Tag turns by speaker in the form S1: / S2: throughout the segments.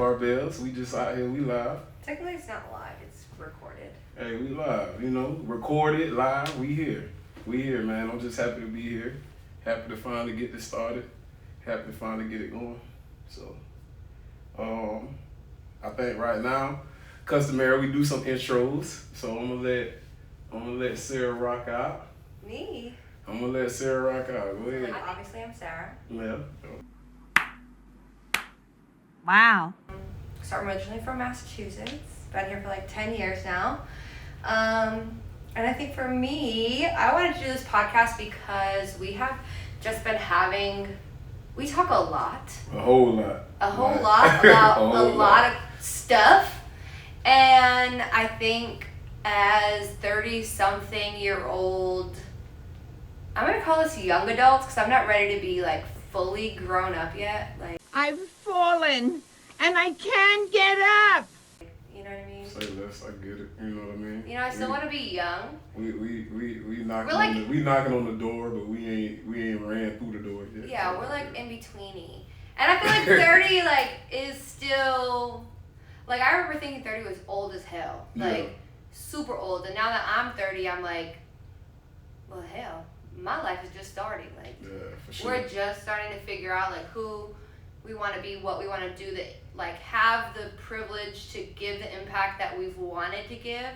S1: barbells. We just out here, we live.
S2: Technically it's not live, it's recorded.
S1: Hey, we live, recorded, live, we here. We here, man. I'm just happy to be here. Happy to finally get this started. Happy to finally get it going. So, I think right now, customary, we do some intros. So I'm gonna let Sarah rock out.
S2: Me?
S1: I'm gonna let Sarah rock out. Go ahead.
S2: Obviously I'm Sarah.
S1: Yeah.
S3: Wow.
S2: So I'm originally from Massachusetts. Been here for like 10 years now. And I think for me, I wanted to do this podcast because we have just been we talk a lot.
S1: A whole lot.
S2: A whole lot about a lot of stuff. And I think as 30-something-year-old, I'm going to call this young adults because I'm not ready to be like fully grown up yet. Like,
S3: I've fallen and I can't get up.
S2: you know what I mean?
S1: Say less, I get it. You know what I mean?
S2: You know, I still want to be young.
S1: We knocking
S2: We're
S1: knocking on the door, but we ain't ran through the door yet.
S2: Yeah, we're like in betweeny. And I feel like 30 like is still like I remember thinking 30 was old as hell. Like super old. And now that I'm 30, I'm like, well hell, my life is just starting. Like
S1: for sure.
S2: We're just starting to figure out like who we want to be, what we want to do, that like have the privilege to give the impact that we've wanted to give,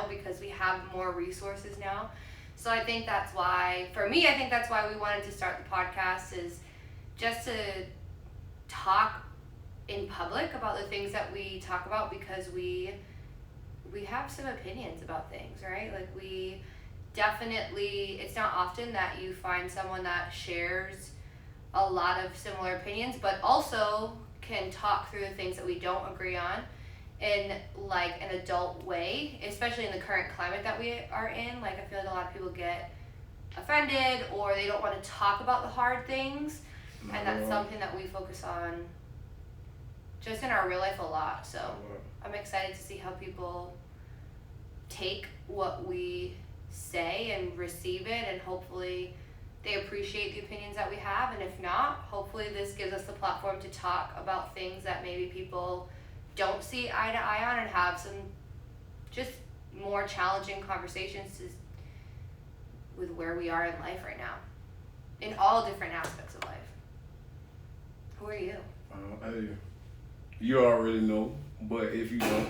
S2: because we have more resources now. So I think that's why, for me, we wanted to start the podcast, is just to talk in public about the things that we talk about, because we have some opinions about things, right? Like we definitely, it's not often that you find someone that shares a lot of similar opinions, but also can talk through the things that we don't agree on in like an adult way, especially in the current climate that we are in. Like I feel like a lot of people get offended or they don't want to talk about the hard things, and that's something that we focus on just in our real life a lot. So I'm excited to see how people take what we say and receive it, and hopefully they appreciate the opinions that we have, and if not, hopefully this gives us the platform to talk about things that maybe people don't see eye to eye on, and have some just more challenging conversations with where we are in life right now, in all different aspects of life. Who are you?
S1: Hey, you already know, but if you don't,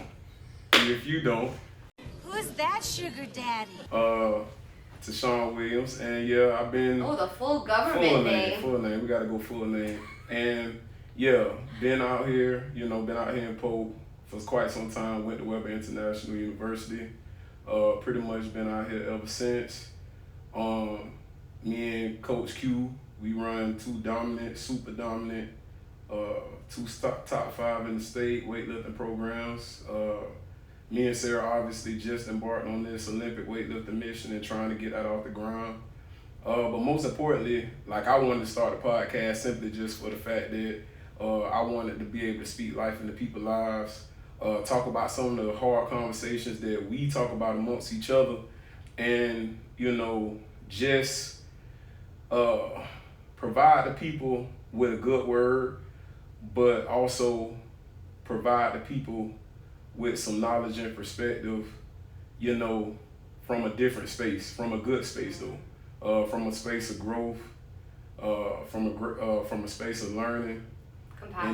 S3: Who's that sugar daddy?
S1: to Sean Williams, and yeah, I've been
S2: the full government name.
S1: Full name. We gotta go full name. And yeah, been out here in Pope for quite some time. Went to Weber International University. Pretty much been out here ever since. Me and Coach Q, we run two super dominant, two top 5 in the state weightlifting programs. Me and Sarah obviously just embarked on this Olympic weightlifting mission and trying to get that off the ground. But most importantly, like I wanted to start a podcast simply just for the fact that I wanted to be able to speak life into people's lives, talk about some of the hard conversations that we talk about amongst each other, and just provide the people with a good word, but also provide the people with some knowledge and perspective, from a different space, from a good space though, from a space of growth, from a space of learning,
S2: Compassion.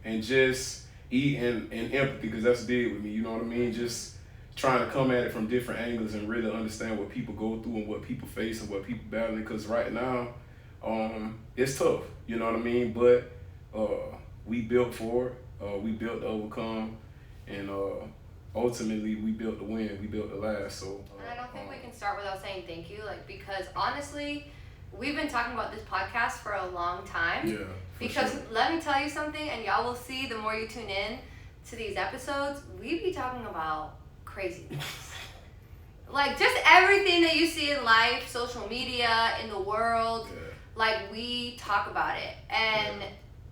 S1: and just and empathy, because that's big with me. You know what I mean? Just trying to come at it from different angles and really understand what people go through and what people face and what people battling. Because right now, it's tough. You know what I mean? But we built for it. We built to overcome, and ultimately we built to win. We built to last. So
S2: and I don't think we can start without saying thank you, because honestly, we've been talking about this podcast for a long time.
S1: Yeah.
S2: Because
S1: sure.
S2: Let me tell you something, and y'all will see the more you tune in to these episodes, we be talking about crazy things. Like just everything that you see in life, social media, in the world, like we talk about it. And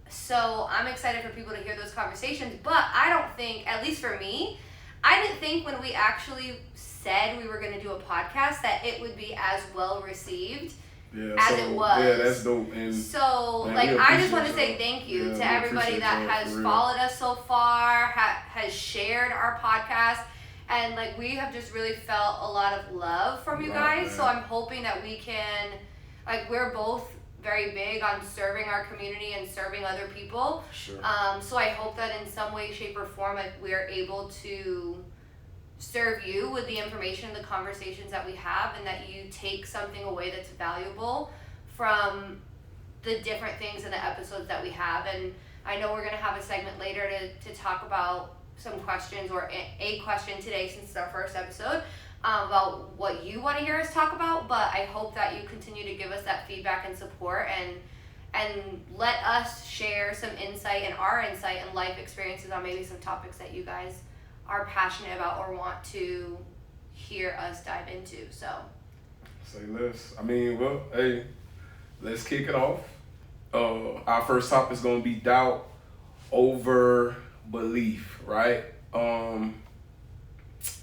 S2: so I'm excited for people to hear those conversations, but I don't think, at least for me, I didn't think when we actually said we were going to do a podcast that it would be as well received
S1: Yeah,
S2: as it was.
S1: Yeah, that's dope. And
S2: so,
S1: man,
S2: like,
S1: we
S2: I just want to
S1: appreciate
S2: say
S1: y'all.
S2: thank you
S1: Yeah,
S2: to
S1: we
S2: everybody
S1: appreciate
S2: that
S1: y'all,
S2: has
S1: for real.
S2: followed us so far, has shared our podcast, and like we have just really felt a lot of love from you
S1: Right,
S2: guys.
S1: man.
S2: So I'm hoping that we can, like, we're both very big on serving our community and serving other people.
S1: Sure.
S2: So I hope that in some way, shape, or form, like, we're able to serve you with the information, the conversations that we have, and that you take something away that's valuable from the different things in the episodes that we have. And I know we're going to have a segment later to talk about some questions, or a question today since it's our first episode, about what you want to hear us talk about. But I hope that you continue to give us that feedback and support, and let us share some insight and our insight and life experiences on maybe some topics that you guys are passionate about or want to hear us dive into. So
S1: Say less. I mean, well, hey, let's kick it off. Our first topic is gonna be doubt over belief, right?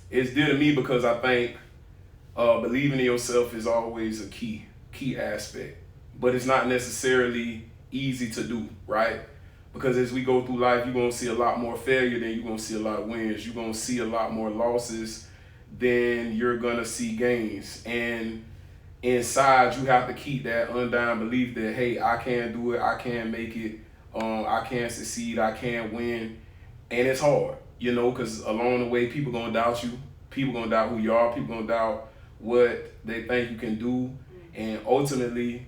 S1: It's dear to me because I think believing in yourself is always a key aspect, but it's not necessarily easy to do, right? Because as we go through life, you're gonna see a lot more failure than you're gonna see a lot of wins. You're gonna see a lot more losses than you're gonna see gains. And inside, you have to keep that undying belief that, hey, I can do it, I can make it, I can succeed, I can win. And it's hard, you know, because along the way, people gonna doubt you. People gonna doubt who you are. People gonna doubt what they think you can do. And ultimately,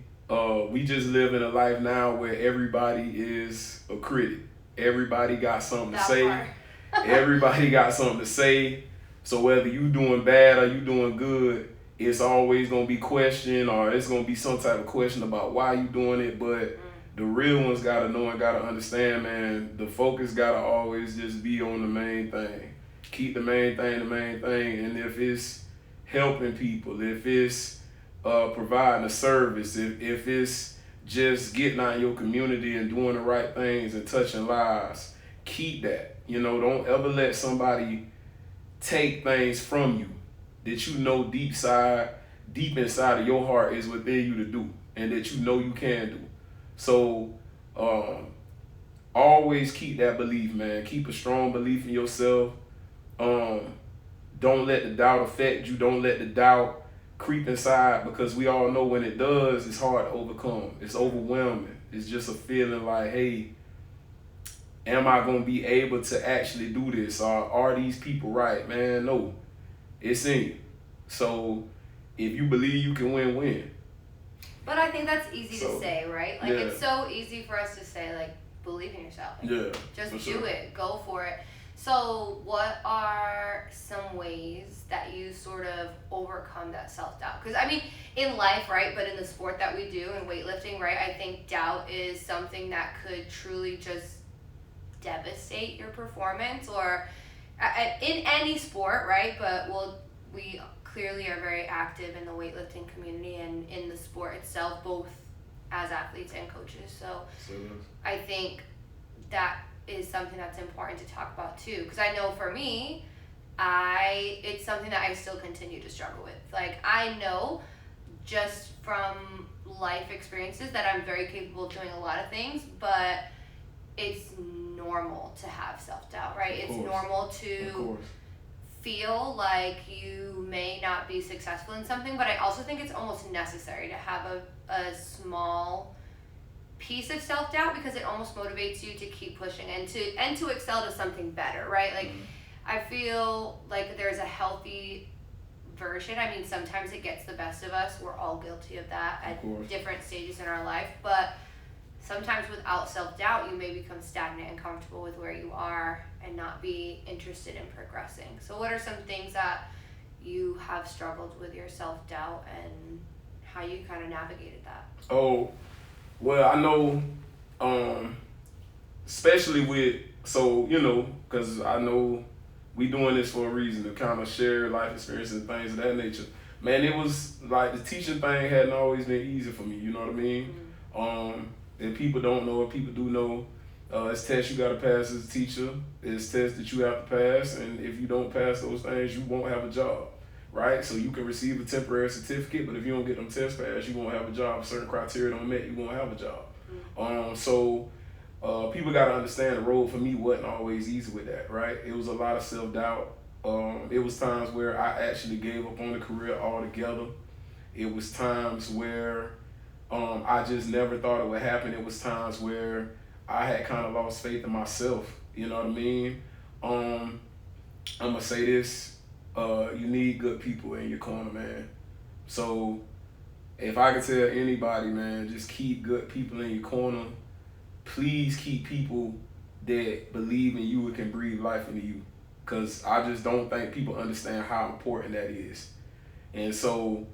S1: we just live in a life now where everybody is a critic. Everybody got something to say. Everybody got something to say. So whether you doing bad or you doing good, it's always gonna be questioned, or it's gonna be some type of question about why you doing it. But the real ones gotta know and gotta understand, man. The focus gotta always just be on the main thing. Keep the main thing the main thing. And if it's helping people, if it's providing a service, if it's just getting out in your community and doing the right things and touching lives, keep that. You know, don't ever let somebody take things from you that you know deep inside of your heart is within you to do, and that you know you can do. So always keep that belief, man. Keep a strong belief in yourself. Don't let the doubt affect you. Don't let the doubt creep inside, because we all know when it does, it's hard to overcome. It's overwhelming. It's just a feeling like, hey, am I going to be able to actually do this? Or are these people right? Man, no. It's in you. So if you believe you can win, win.
S2: But I think that's easy to say, right? Like,
S1: yeah.
S2: It's so easy for us to say, like, believe in yourself. Like,
S1: Yeah.
S2: just do
S1: sure.
S2: it. Go for it. So what are some ways that you sort of overcome that self-doubt? Because, I mean, in life, right, but in the sport that we do, in weightlifting, right, I think doubt is something that could truly just devastate your performance, or in any sport, right? But we clearly are very active in the weightlifting community and in the sport itself, both as athletes and coaches. So I think that is something that's important to talk about too, because I know for me, it's something that I still continue to struggle with. Like, I know just from life experiences that I'm very capable of doing a lot of things, but it's normal to have self-doubt, right? It's normal to feel like you may not be successful in something, but I also think it's almost necessary to have a small piece of self-doubt, because it almost motivates you to keep pushing and to excel to something better, right? Like, I feel like there's a healthy version. I mean, sometimes it gets the best of us. We're all guilty of that at different stages in our life, but sometimes without self-doubt, you may become stagnant and comfortable with where you are and not be interested in progressing. So what are some things that you have struggled with your self-doubt and how you kind of navigated that?
S1: Oh, well, I know, especially with, so, you know, because I know we doing this for a reason, to kind of share life experiences and things of that nature. Man, it was like the teaching thing hadn't always been easy for me, you know what I mean? If people don't know, if people do know, it's tests you got to pass as a teacher. It's tests that you have to pass, and if you don't pass those things, you won't have a job, right? So you can receive a temporary certificate, but if you don't get them tests passed, you won't have a job. If certain criteria don't met, you won't have a job. So people got to understand the road for me wasn't always easy with that, right? It was a lot of self-doubt. It was times where I actually gave up on the career altogether. It was times where I just never thought it would happen. It was times where I had kind of lost faith in myself. You know what I mean? I'm going to say this. You need good people in your corner, man. So if I could tell anybody, man, just keep good people in your corner. Please keep people that believe in you and can breathe life into you. Because I just don't think people understand how important that is. And so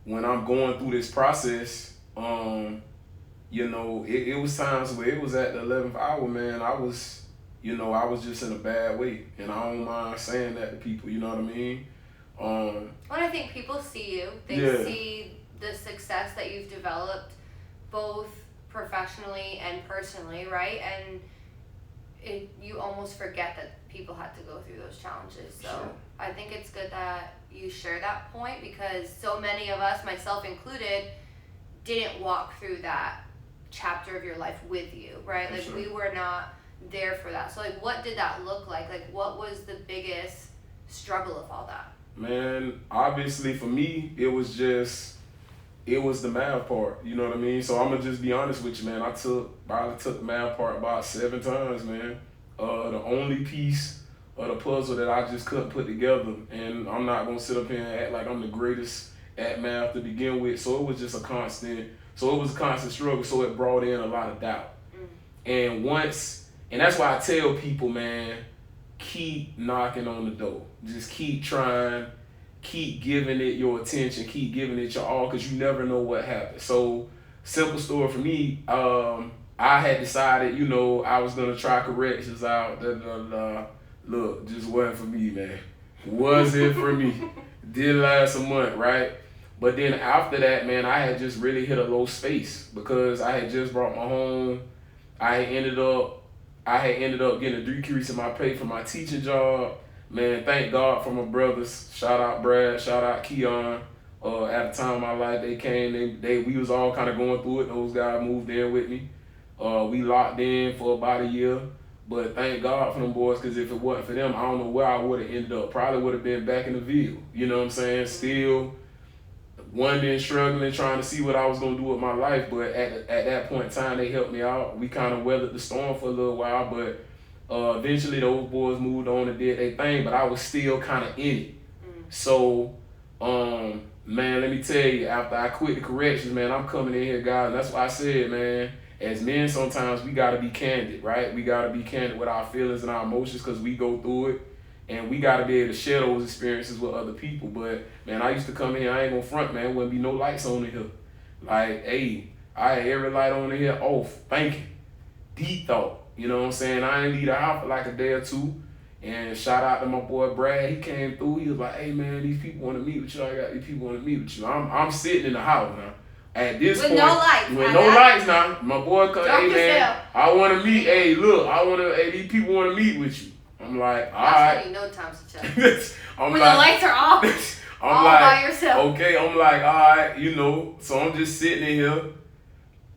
S1: when I'm going through this process, you know, it was times where it was at the 11th hour, man, I was just in a bad way. And I don't mind saying that to people, you know what I mean?
S2: When I think people see you, they see the success that you've developed both professionally and personally, right? And you almost forget that people had to go through those challenges. So
S1: Sure.
S2: I think it's good that you share that point, because so many of us, myself included, didn't walk through that chapter of your life with you, right? Like,
S1: Sure.
S2: we were not there for that. So like, what did that look like? Like, what was the biggest struggle of all that?
S1: Man, obviously for me, it was the math part, you know what I mean? So I'm gonna just be honest with you, man. I probably took the math part about 7 times, man. The only piece of the puzzle that I just couldn't put together, and I'm not gonna sit up here and act like I'm the greatest at math to begin with. So it was just a constant struggle. So it brought in a lot of doubt. And that's why I tell people, man, keep knocking on the door. Just keep trying. Keep giving it your attention, keep giving it your all, because you never know what happens. So, simple story for me, I had decided, you know, I was going to try corrections out. Look, just wasn't for me, man. Wasn't for me. Did last a month, right? But then after that, man, I had just really hit a low space because I had just brought my home. I had ended up getting a decrease in my pay for my teaching job. Man, thank God for my brothers. Shout out Brad, shout out Keon. At the time of my life, they came. We was all kind of going through it. Those guys moved in with me. We locked in for about a year. But thank God for them boys, because if it wasn't for them, I don't know where I would have ended up. Probably would have been back in the Ville. You know what I'm saying? Still wondering, struggling, trying to see what I was going to do with my life. But at that point in time, they helped me out. We kind of weathered the storm for a little while, but eventually those boys moved on and did their thing, but I was still kind of in it. So, man, let me tell you, after I quit the corrections, man, I'm coming in here, guys, and that's why I said, man, as men, sometimes we got to be candid, right? We got to be candid with our feelings and our emotions, because we go through it, and we got to be able to share those experiences with other people. But, man, I used to come in here, I ain't going to front, man, wouldn't be no lights on in here. Like, hey, I had every light on in here off, thinking, deep thought. You know what I'm saying? I ain't leave the house for like a day or two. And shout out to my boy Brad. He came through. He was like, hey, man, these people want to meet with you. I got these people want to meet with you. I'm sitting in the house now. At this
S2: with
S1: point.
S2: No lights.
S1: With no lights now. My boy come, hey, man,
S2: yourself.
S1: I want to meet. Hey, look, hey, these people want to meet with you. I'm like, all right.
S2: That's when you know time's to check.
S1: When
S2: the lights are off, all by yourself.
S1: Okay, I'm like, all right, you know. So I'm just sitting in here.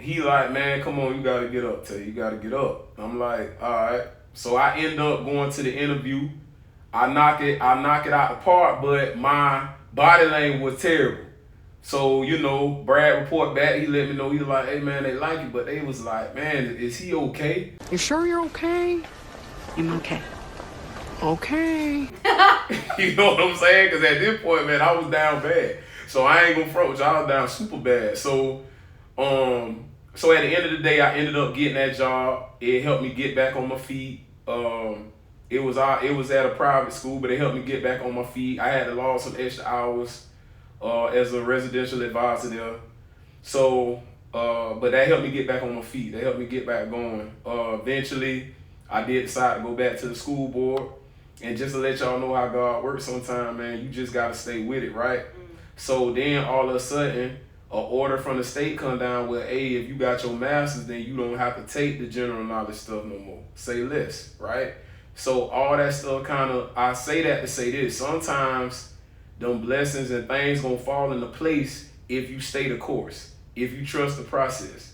S1: He like, man, come on, you got to get up, Tay. You got to get up. I'm like, all right. So I end up going to the interview. I knock it out the park, but my body language was terrible. So, you know, Brad report back. He let me know. He was like, hey, man, they like you. But they was like, man, is he okay?
S4: You sure you're okay? I'm okay. Okay.
S1: You know what I'm saying? Because at this point, man, I was down bad. So I ain't gonna front with you. I was down super bad. So at the end of the day, I ended up getting that job. It helped me get back on my feet. It was at a private school, but it helped me get back on my feet. I had to log some extra hours as a residential advisor there. So, but that helped me get back on my feet. That helped me get back going. Eventually, I did decide to go back to the school board. And just to let y'all know how God works sometimes, man, you just got to stay with it, right? So then all of a sudden, an order from the state come down with, hey, if you got your master's, then you don't have to take the general knowledge stuff no more. Say less, right? So all that stuff I say that to say this. Sometimes them blessings and things gonna fall into place if you stay the course, if you trust the process.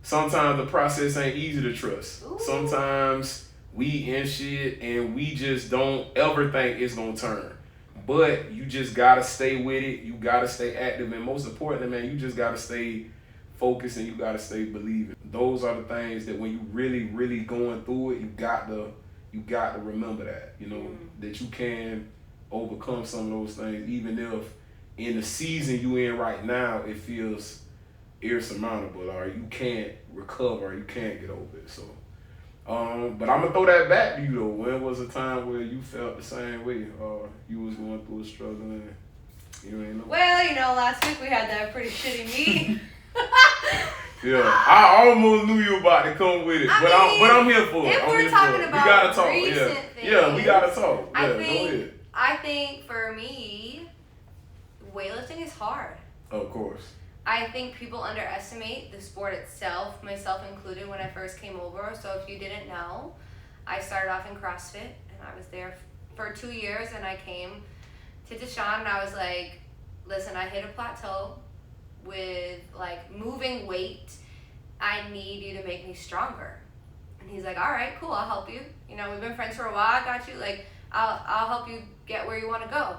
S1: Sometimes the process ain't easy to trust.
S2: Ooh.
S1: Sometimes we in shit and we just don't ever think it's gonna turn. But you just gotta stay with it. You gotta stay active, and most importantly, man, you just gotta stay focused and you gotta stay believing. Those are the things that when you really, really going through it, you got to remember that. You know that you can overcome some of those things, even if in the season you in right now it feels insurmountable, or you can't recover, or you can't get over it. So, but I'm gonna throw that back to you though. When was a time where you felt the same way, or you was going through a struggle and you ain't know?
S2: Well, last week we had that pretty shitty meet.
S1: Yeah, I almost knew you about to come with it, but I'm here for it.
S2: If we're talking about
S1: we gotta talk.
S2: recent things,
S1: we gotta talk. Yeah, go ahead.
S2: I think for me, weightlifting is hard.
S1: Of course.
S2: I think people underestimate the sport itself, myself included, when I first came over. So if you didn't know, I started off in CrossFit, and I was there for 2 years, and I came to Deshaun, and I was like, listen, I hit a plateau with, like, moving weight. I need you to make me stronger. And he's like, all right, cool, I'll help you. You know, we've been friends for a while, I got you. Like, I'll help you get where you want to go.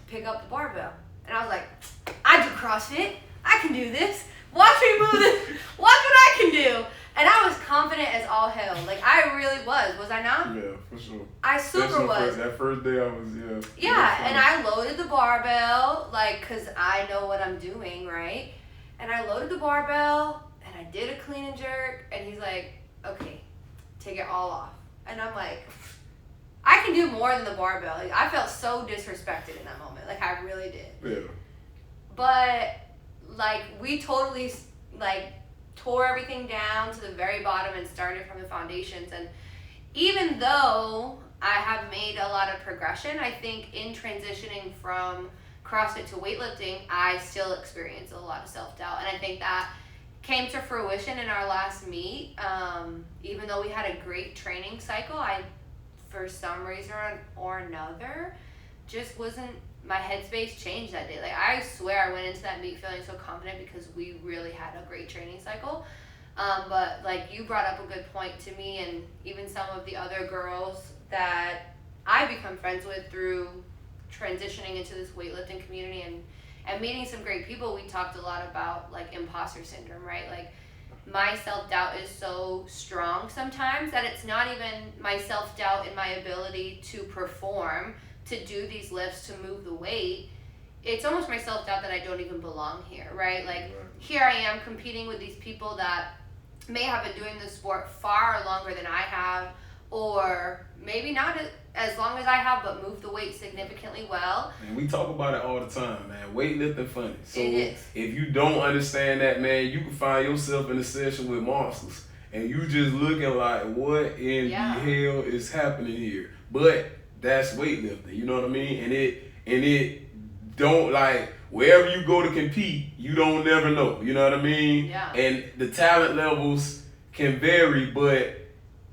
S2: Pick up the barbell. And I was like, I do CrossFit. I can do this. Watch me move this. Watch what I can do. And I was confident as all hell. Like, I really was. Was I not?
S1: Yeah, for sure.
S2: I super was.
S1: That first day I was,
S2: Yeah, and I loaded the barbell, like, because I know what I'm doing, right? And I loaded the barbell, and I did a clean and jerk, and he's like, okay, take it all off. And I'm like, I can do more than the barbell. Like, I felt so disrespected in that moment. Like, I really did.
S1: Yeah.
S2: But, like, we totally, like, tore everything down to the very bottom and started from the foundations. And even though I have made a lot of progression, I think in transitioning from CrossFit to weightlifting, I still experience a lot of self-doubt. And I think that came to fruition in our last meet. Even though we had a great training cycle, I, for some reason or another, just wasn't, my headspace changed that day. Like, I swear I went into that meet feeling so confident because we really had a great training cycle. But, like, you brought up a good point to me, and even some of the other girls that I become friends with through transitioning into this weightlifting community and meeting some great people. We talked a lot about, like, imposter syndrome, right? Like, my self-doubt is so strong sometimes that it's not even my self-doubt in my ability to perform, to do these lifts, to move the weight. It's almost my self-doubt that I don't even belong here, right? Like, here I am competing with these people that may have been doing this sport far longer than I have, or maybe not as long as I have, but move the weight significantly well.
S1: And we talk about it all the time, man. Weightlifting funny. So
S2: it is.
S1: If you don't understand that, man, you can find yourself in a session with monsters, and you just looking like, what in the hell is happening here? But that's weightlifting, you know what I mean? And it don't, like, wherever you go to compete, you don't never know, you know what I mean?
S2: Yeah.
S1: And the talent levels can vary, but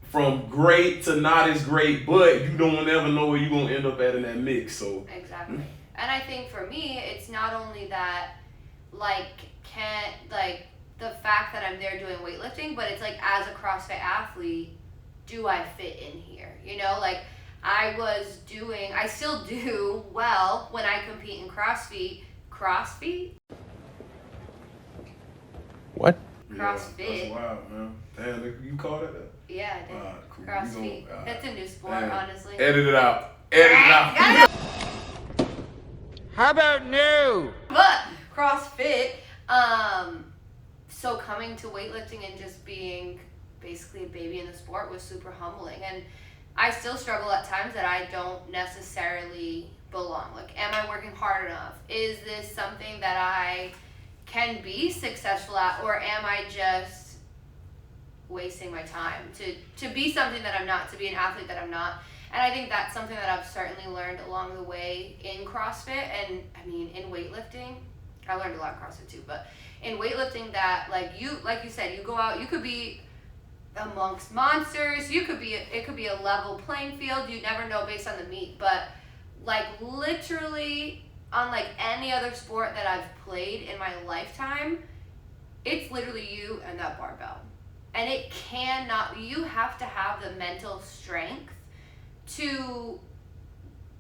S1: from great to not as great, but you don't ever know where you're going to end up at in that mix, so.
S2: Exactly. And I think for me, it's not only that, like, the fact that I'm there doing weightlifting, but it's like, as a CrossFit athlete, do I fit in here? You know, like, I still do well when I compete in CrossFit. CrossFit?
S4: What?
S2: CrossFit.
S1: That's wild, man. Damn, you called it that?
S2: Yeah, I did.
S1: Cool.
S2: CrossFit. That's a new sport, honestly.
S1: Edit it out. Edit it out.
S3: How about new?
S2: But CrossFit, so coming to weightlifting and just being basically a baby in the sport was super humbling. And I still struggle at times that I don't necessarily belong. Like, am I working hard enough? Is this something that I can be successful at, or am I just wasting my time to be something that I'm not, to be an athlete that I'm not? And I think that's something that I've certainly learned along the way in CrossFit. And I mean, in weightlifting, I learned a lot of CrossFit too, but in weightlifting, that like you said, you go out, you could be amongst monsters, it could be a level playing field. You never know based on the meet, but like literally unlike any other sport that I've played in my lifetime, it's literally you and that barbell. And it cannot, you have to have the mental strength to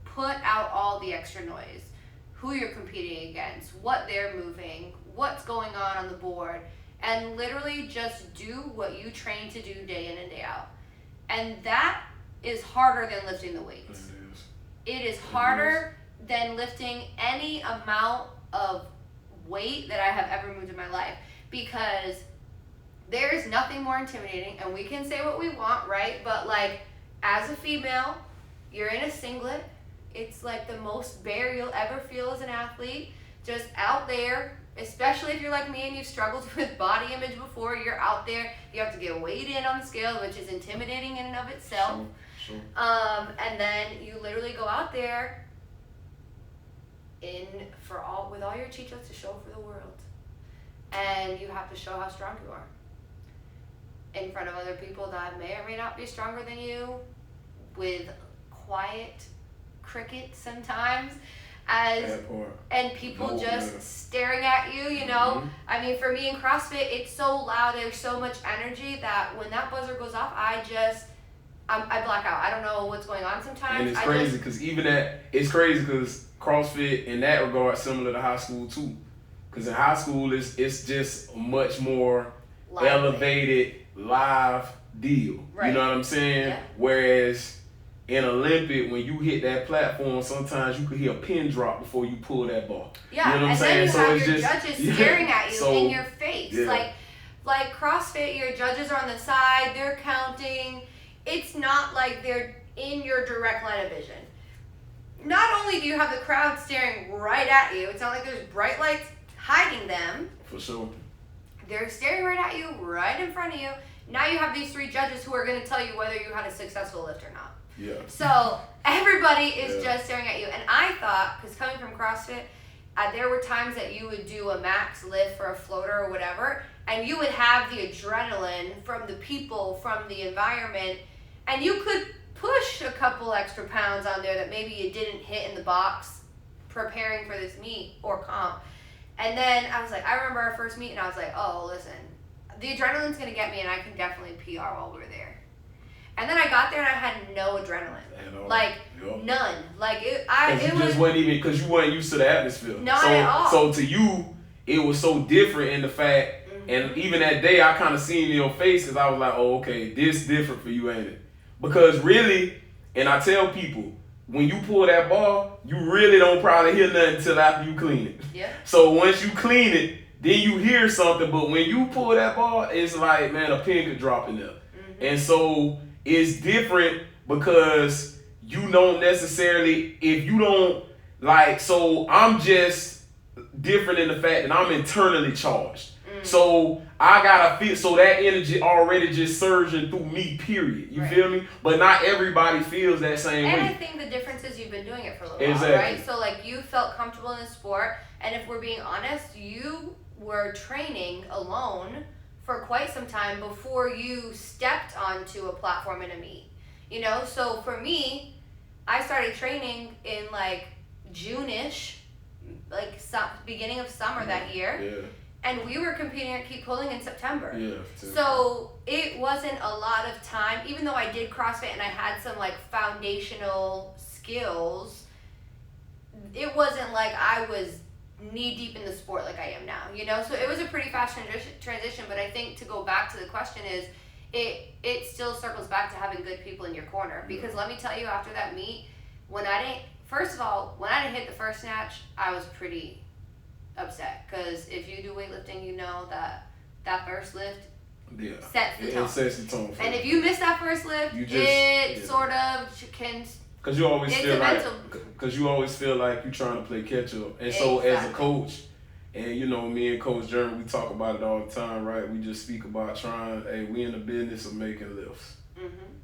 S2: put out all the extra noise. Who you're competing against, what they're moving, what's going on the board, and literally just do what you train to do day in and day out. And that is harder than lifting the weights. It is harder than lifting any amount of weight that I have ever moved in my life, because there is nothing more intimidating, and we can say what we want, right? But like, as a female, you're in a singlet. It's like the most bare you'll ever feel as an athlete, just out there, especially if you're like me and you've struggled with body image before. You're out there, you have to get weighed in on the scale, which is intimidating in and of itself.
S1: Sure.
S2: And then you literally go out there with all your chichos to show for the world. And you have to show how strong you are in front of other people that may or may not be stronger than you, with quiet crickets sometimes, and people staring at you, you know. I mean, for me in CrossFit, it's so loud, there's so much energy that when that buzzer goes off, I black out. I don't know what's going on sometimes.
S1: And it's crazy because CrossFit in that regard similar to high school too. Because in high school it's just a much more elevated live deal.
S2: Right.
S1: You know what I'm saying?
S2: Yeah.
S1: Whereas in Olympic, when you hit that platform, sometimes you could hear a pin drop before you pull that ball.
S2: Yeah,
S1: you know what I'm
S2: saying?
S1: saying?
S2: Then you have your judges staring at you in your face.
S1: Yeah.
S2: Like CrossFit, your judges are on the side, they're counting. It's not like they're in your direct line of vision. Not only do you have the crowd staring right at you, it's not like there's bright lights hiding them.
S1: For sure.
S2: They're staring right at you, right in front of you. Now you have these 3 judges who are going to tell you whether you had a successful lift or not.
S1: Yeah.
S2: So everybody is just staring at you. And I thought, because coming from CrossFit, there were times that you would do a max lift for a floater or whatever, and you would have the adrenaline from the people, from the environment, and you could push a couple extra pounds on there that maybe you didn't hit in the box preparing for this meet or comp. And then I was like, I remember our first meet, and I was like, oh, listen, the adrenaline's going to get me, and I can definitely PR while we're there. And then I got there and I had no adrenaline, like none. Like it
S1: wasn't even, because you weren't used to the atmosphere.
S2: Not at all.
S1: So to you, it was so different in the fact, and even that day I kind of seen in your face, because I was like, oh, okay, this different for you, ain't it? Because really, and I tell people, when you pull that ball, you really don't probably hear nothing until after you clean it.
S2: Yeah.
S1: So once you clean it, then you hear something. But when you pull that ball, it's like, man, a pin could drop in there. And so it's different because you don't necessarily, if you don't, like, so I'm just different in the fact that I'm internally charged. So I gotta feel, so that energy already just surging through me, period. You feel me? But not everybody feels that same way.
S2: And I think the difference is you've been doing it for a little
S1: Exactly.
S2: while, right? So like you felt comfortable in the sport, and if we're being honest, you were training alone for quite some time before you stepped onto a platform in a meet. You know, so for me, I started training in like June-ish, like beginning of summer that year.
S1: Yeah.
S2: And we were competing at Keep Pulling in September.
S1: Yeah.
S2: So it wasn't a lot of time, even though I did CrossFit and I had some like foundational skills, it wasn't like I was knee deep in the sport like I am now, you know? So it was a pretty fast transition, but I think to go back to the question is, it still circles back to having good people in your corner. Because let me tell you, after that meet, when I didn't hit the first snatch, I was pretty upset. Because if you do weightlifting, you know that first lift sets the tone.
S1: It sets the tone.
S2: And if you miss that first lift, sort of can...
S1: Because you always feel like you're trying to play catch up. And so as a coach, and you know, me and Coach Jeremy, we talk about it all the time, right? We just speak about we in the business of making lifts.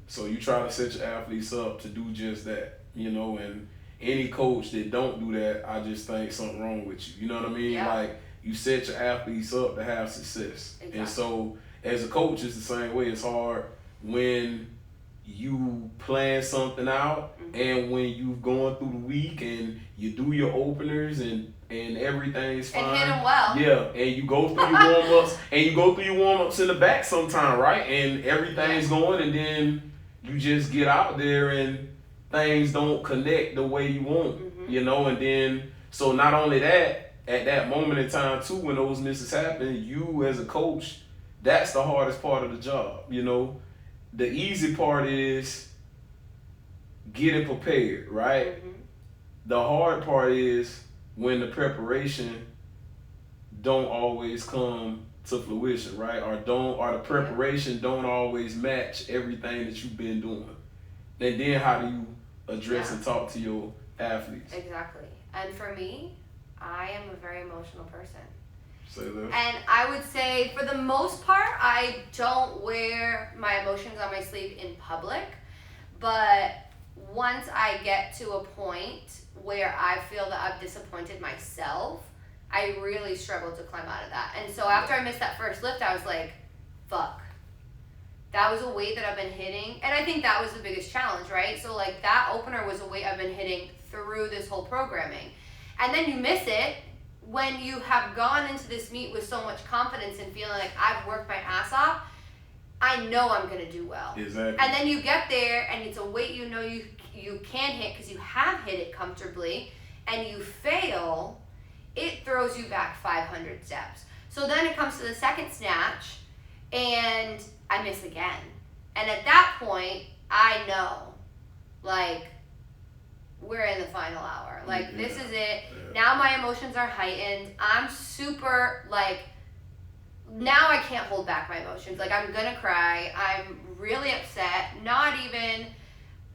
S1: So you try to set your athletes up to do just that, you know, and any coach that don't do that, I just think something wrong with you. You know what I mean?
S2: Yeah.
S1: Like, you set your athletes up to have success. Exactly. And so as a coach, it's the same way. It's hard when you plan something out, and when you going through the week and you do your openers and everything's fine.
S2: And hit them well.
S1: Yeah, and you go through your warm-ups in the back sometime, right? And everything's going, and then you just get out there and things don't connect the way you want, you know, and then, so not only that, at that moment in time too, when those misses happen, you as a coach, that's the hardest part of the job, you know. The easy part is getting prepared, right? The hard part is when the preparation don't always come to fruition, right? Or the preparation don't always match everything that you've been doing. And then how do you address and talk to your athletes?
S2: Exactly. And for me, I am a very emotional person.
S1: Say that.
S2: And I would say, for the most part, I don't wear my emotions on my sleeve in public. But once I get to a point where I feel that I've disappointed myself, I really struggle to climb out of that. And so after I missed that first lift, I was like, fuck. That was a weight that I've been hitting. And I think that was the biggest challenge, right? So like that opener was a weight I've been hitting through this whole programming. And then you miss it when you have gone into this meet with so much confidence and feeling like I've worked my ass off. I know I'm going to do well.
S1: Exactly.
S2: And then you get there and it's a weight you know you can hit because you have hit it comfortably, and you fail, it throws you back 500 steps. So then it comes to the second snatch and I miss again. And at that point, I know, like, we're in the final hour. Like, this is it. Now my emotions are heightened. I'm super, like, now I can't hold back my emotions. Like, I'm gonna cry. I'm really upset. Not even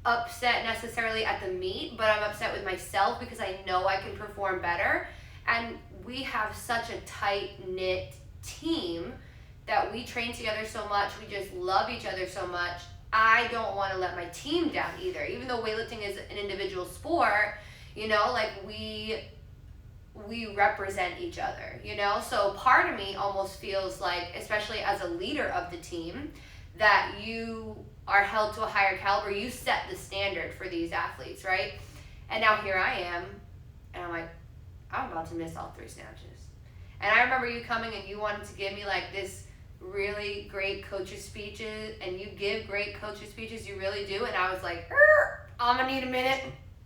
S2: upset necessarily at the meet, but I'm upset with myself because I know I can perform better. And we have such a tight-knit team that we train together so much. We just love each other so much. I don't want to let my team down either. Even though weightlifting is an individual sport, you know, like we represent each other, you know? So part of me almost feels like, especially as a leader of the team, that you are held to a higher caliber. You set the standard for these athletes, right? And now here I am, and I'm like, I'm about to miss all 3 snatches. And I remember you coming and you wanted to give me like this really great coaches speeches, and you give great coaches speeches, you really do. And I was like, I'm gonna need a minute.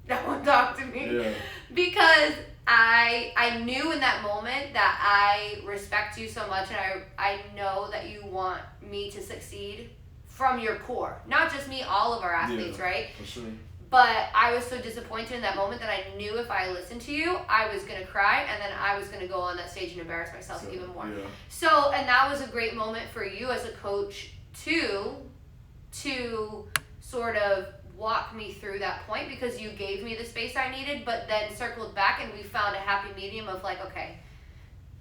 S2: Don't talk to me.
S1: Yeah.
S2: Because I knew in that moment that I respect you so much, and I know that you want me to succeed from your core. Not just me, all of our athletes, right?
S1: For sure.
S2: But I was so disappointed in that moment that I knew if I listened to you, I was going to cry, and then I was going to go on that stage and embarrass myself even more.
S1: Yeah.
S2: So, and that was a great moment for you as a coach too, to sort of walk me through that point, because you gave me the space I needed, but then circled back and we found a happy medium of like, okay,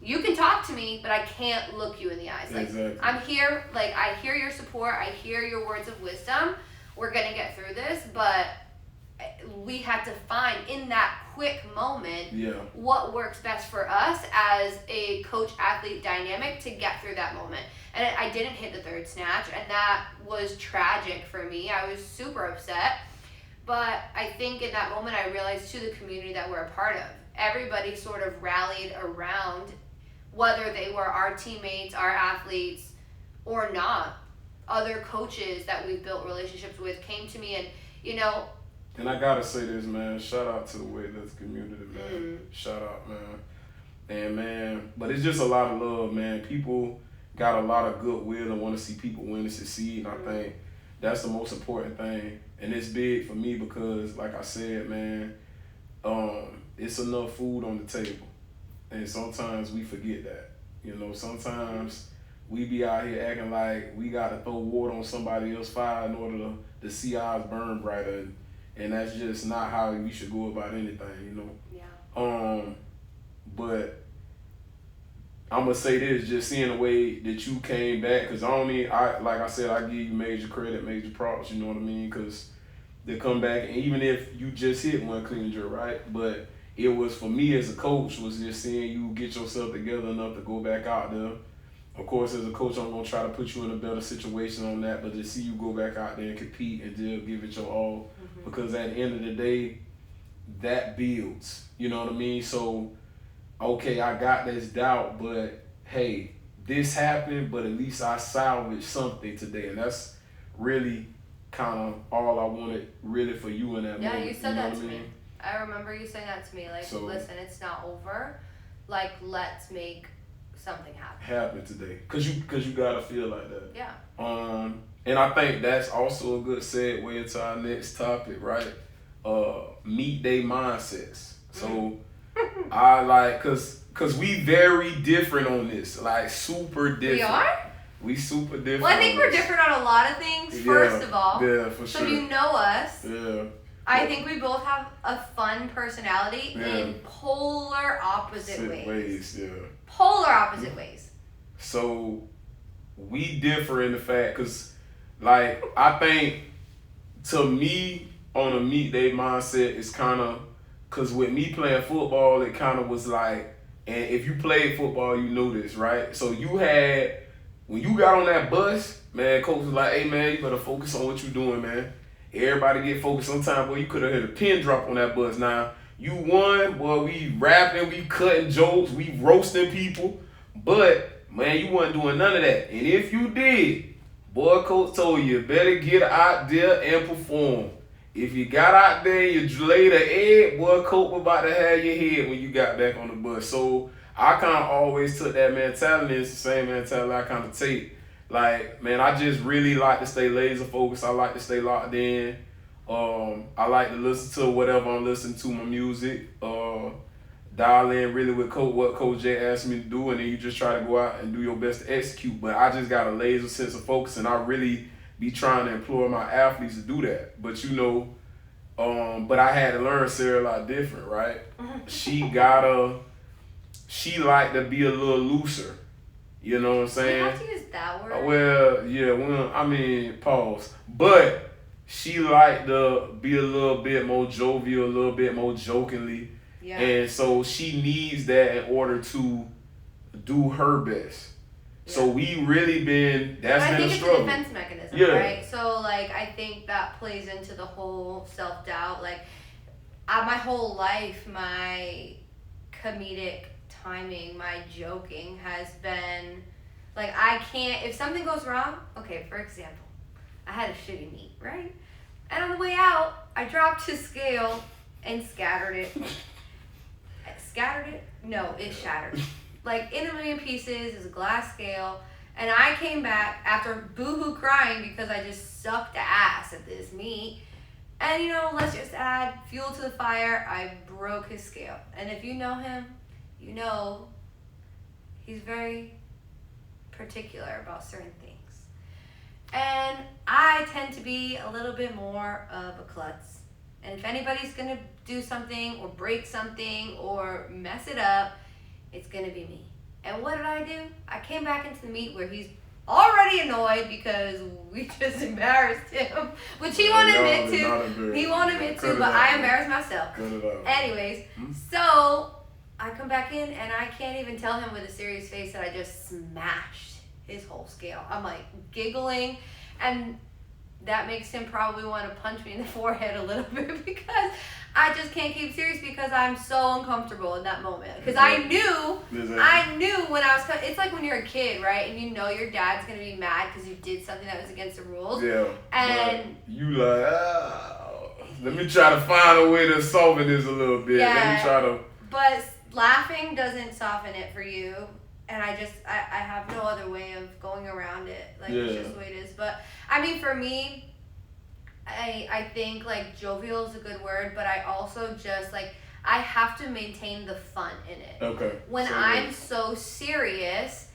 S2: you can talk to me, but I can't look you in the eyes. Like,
S1: Exactly.
S2: I'm here, like, I hear your support, I hear your words of wisdom, we're going to get through this, but we had to find in that quick moment what works best for us as a coach-athlete dynamic to get through that moment. And I didn't hit the 3rd snatch, and that was tragic for me. I was super upset. But I think in that moment I realized too, the community that we're a part of, everybody sort of rallied around, whether they were our teammates, our athletes, or not. Other coaches that we've built relationships with came to me and, you know.
S1: And I gotta say this, man. Shout out to the weightlifting community, man. Shout out, man. And man, but it's just a lot of love, man. People got a lot of goodwill and want to see people win and succeed. And I think that's the most important thing. And it's big for me because, like I said, man, it's enough food on the table. And sometimes we forget that. You know, sometimes we be out here acting like we got to throw water on somebody else's fire in order to see ours burn brighter. And that's just not how we should go about anything, you know.
S2: Yeah.
S1: But I'm gonna say this, just seeing the way that you came back, because like I said, I give you major credit, major props, you know what I mean? Because they come back, and even if you just hit one clean and jerk, right? But it was, for me as a coach, was just seeing you get yourself together enough to go back out there Of course, as a coach, I'm gonna try to put you in a better situation on that. But to see you go back out there and compete and just give it your all, because at the end of the day, that builds. You know what I mean? So, okay, I got this doubt, but hey, this happened, but at least I salvaged something today, and that's really kind of all I wanted really for you in that moment.
S2: Yeah, you said
S1: know
S2: that
S1: what
S2: to
S1: I
S2: me.
S1: mean?
S2: I remember you saying that to me. Like,
S1: So-
S2: listen, it's not over. Like, let's make something happen.
S1: Happened today, cause you gotta feel like that.
S2: Yeah.
S1: And I think that's also a good segue into our next topic, right? Meet they mindsets. So I like, cause we very different on this, like super different.
S2: We are?
S1: We super different.
S2: Well, I think
S1: on
S2: we're
S1: this.
S2: different on a lot of things, first of all.
S1: Yeah, for
S2: So
S1: sure.
S2: you know us.
S1: Yeah.
S2: I think we both have a fun personality
S1: Yeah.
S2: in polar opposite
S1: Ways, yeah.
S2: Polar opposite ways.
S1: So we differ in the fact, cause like I think to me on a meet day mindset is kind of, cause with me playing football it kind of was like, and if you played football you know this, right? So you had, when you got on that bus, man, coach was like, hey man, you better focus on what you doing, man. Everybody get focused. Sometimes, boy, you could have hit a pin drop on that bus. Now you won, boy. We rapping, we cutting jokes, we roasting people. But man, you wasn't doing none of that. And if you did, boy, coach told you better get out there and perform. If you got out there and you laid an egg, boy, coach was about to have your head when you got back on the bus. So I kind of always took that mentality. It's the same mentality I kind of take. Like, man, I just really like to stay laser focused. I like to stay locked in. I like to listen to whatever I'm listening to, my music. Dial in really with what Coach J asked me to do, and then you just try to go out and do your best to execute. But I just got a laser sense of focus, and I really be trying to employ my athletes to do that. But you know, but I had to learn Sarah a lot different, right? She like to be a little looser. You know what I'm
S2: Do
S1: saying?
S2: you have to use that word?
S1: Well, yeah, well, I mean, pause. But she like to be a little bit more jovial, a little bit more jokingly.
S2: Yeah.
S1: And so she needs that in order to do her best. So we really that's
S2: I
S1: been
S2: think
S1: a
S2: it's
S1: struggle.
S2: a defense mechanism,
S1: Yeah.
S2: right? So, like, I think that plays into the whole self-doubt. Like, my whole life, my comedic timing, my joking has been, like, I can't, if something goes wrong, okay, for example, I had a shitty meet, right? And on the way out, I dropped his scale and scattered it. Scattered it? No, it shattered. Like, in a million pieces, it's a glass scale. And I came back after boohoo crying because I just sucked ass at this meet. And, you know, let's just add fuel to the fire. I broke his scale. And if you know him, you know he's very particular about certain things. And I tend to be a little bit more of a klutz. And if anybody's going to do something or break something or mess it up, it's going to be me. And what did I do? I came back into the meet where he's already annoyed because we just embarrassed him, which he won't admit to. He won't admit to, but I embarrassed myself. Anyways, so I come back in and I can't even tell him with a serious face that I just smashed his whole scale. I'm like giggling, and that makes him probably want to punch me in the forehead a little bit because I just can't keep serious because I'm so uncomfortable in that moment. Because I knew when I was, it's like when you're a kid, right? And you know your dad's going to be mad because you did something that was against the rules.
S1: Yeah.
S2: And
S1: you like, let me try to find a way to soften this a little bit.
S2: Yeah.
S1: Let me try to.
S2: But laughing doesn't soften it for you. And I have no other way of going around it. Like, it's just the way it is. But, I mean, for me, I think, like, jovial is a good word, but I also just, like, I have to maintain the fun in it.
S1: Okay.
S2: When I'm so serious,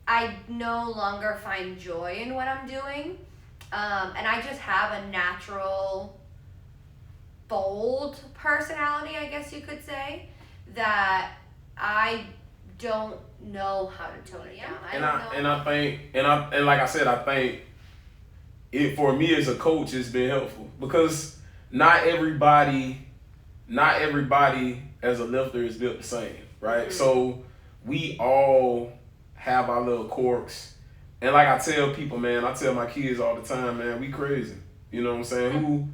S2: I no longer find joy in what I'm doing. And I just have a natural, bold personality, I guess you could say, that I don't know how to tone it down.
S1: And like I said, I think it, for me as a coach, it's been helpful because not everybody as a lifter is built the same, right? Mm-hmm. So we all have our little quirks. And like I tell people, man, I tell my kids all the time, man, we crazy. You know what I'm saying?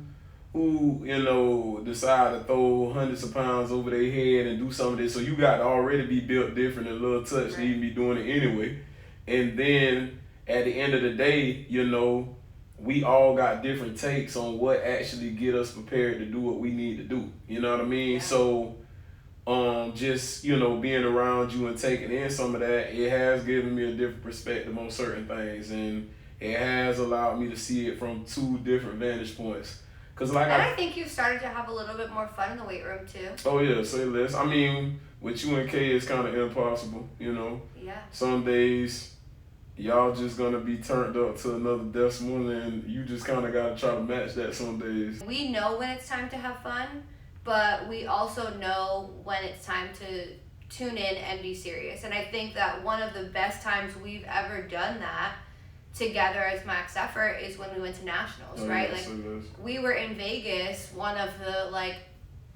S1: Who decide to throw hundreds of pounds over their head and do some of this? So you got to already be built different and a little touch to even be doing it anyway. And then at the end of the day, we all got different takes on what actually get us prepared to do what we need to do. You know what I mean? Yeah. So just, being around you and taking in some of that, it has given me a different perspective on certain things, and it has allowed me to see it from 2 different vantage points.
S2: I think you've started to have a little bit more fun in the weight room too.
S1: Oh yeah, say less. I mean, with you and Kay, it's kind of impossible,
S2: Yeah.
S1: Some days, y'all just gonna be turned up to another decimal, and you just kind of gotta try to match that some days.
S2: We know when it's time to have fun, but we also know when it's time to tune in and be serious. And I think that one of the best times we've ever done that together as Max Effort is when we went to nationals, right?
S1: Yes,
S2: we were in Vegas, one of the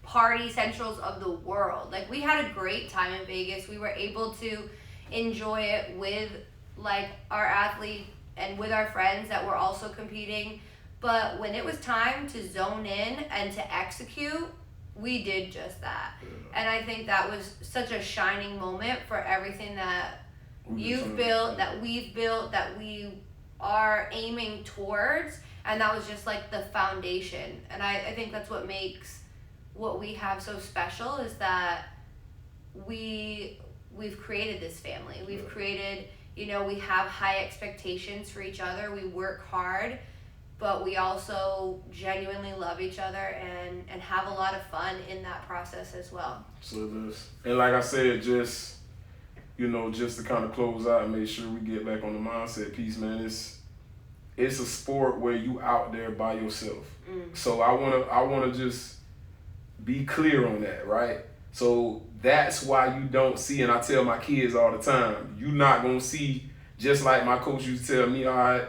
S2: party centrals of the world. We had a great time in Vegas. We were able to enjoy it with our athlete and with our friends that were also competing. But when it was time to zone in and to execute, we did just that. Yeah. And I think that was such a shining moment for everything that you've built, that we've built, that we are aiming towards. And that was just the foundation. And I think that's what makes what we have so special, is that we've created this family. We've created, we have high expectations for each other. We work hard, but we also genuinely love each other and have a lot of fun in that process as well.
S1: So this, and like I said, just to kind of close out and make sure we get back on the mindset piece, man. It's a sport where you out there by yourself. So I wanna just be clear on that, right? So that's why you don't see, and I tell my kids all the time, you're not gonna see, just like my coach used to tell me, all right,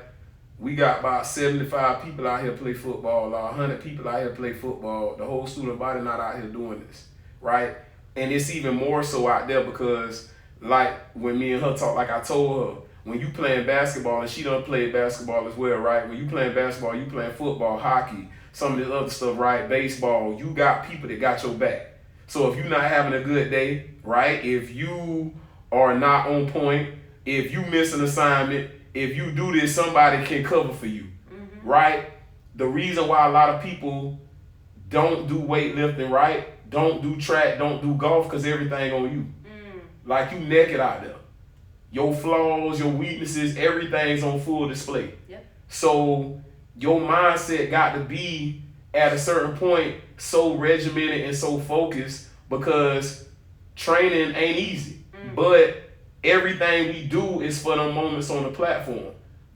S1: we got about 75 people out here play football, 100 people out here play football. The whole student body not out here doing this, right? And it's even more so out there because, when me and her talk, I told her, when you playing basketball, and she done played basketball as well, right? When you playing basketball, you playing football, hockey, some of this other stuff, right? Baseball, you got people that got your back. So if you're not having a good day, right? If you are not on point, if you miss an assignment, if you do this, somebody can cover for you, right? The reason why a lot of people don't do weightlifting, right? Don't do track, don't do golf, because everything on you. You naked out there. Your flaws, your weaknesses, everything's on full display.
S2: Yep.
S1: So your mindset got to be at a certain point so regimented and so focused, because training ain't easy. But everything we do is for the moments on the platform.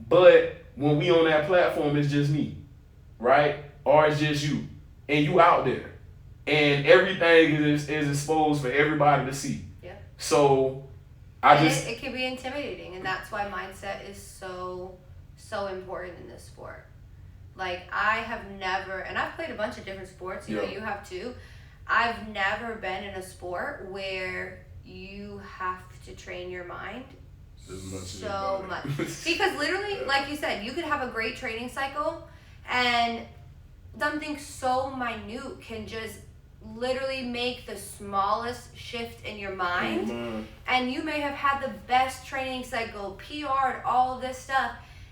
S1: But when we on that platform, it's just me, right? Or it's just you. And you out there. And everything is exposed for everybody to see.
S2: Yeah.
S1: So
S2: it can be intimidating, and that's why mindset is so important in this sport. I have never, and I've played a bunch of different sports, you have too. I've never been in a sport where you have to train your mind so much. Because literally, like you said, you could have a great training cycle, and something so minute can just literally make the smallest shift in your mind. And you may have had the best training cycle, PR'd, all of this stuff,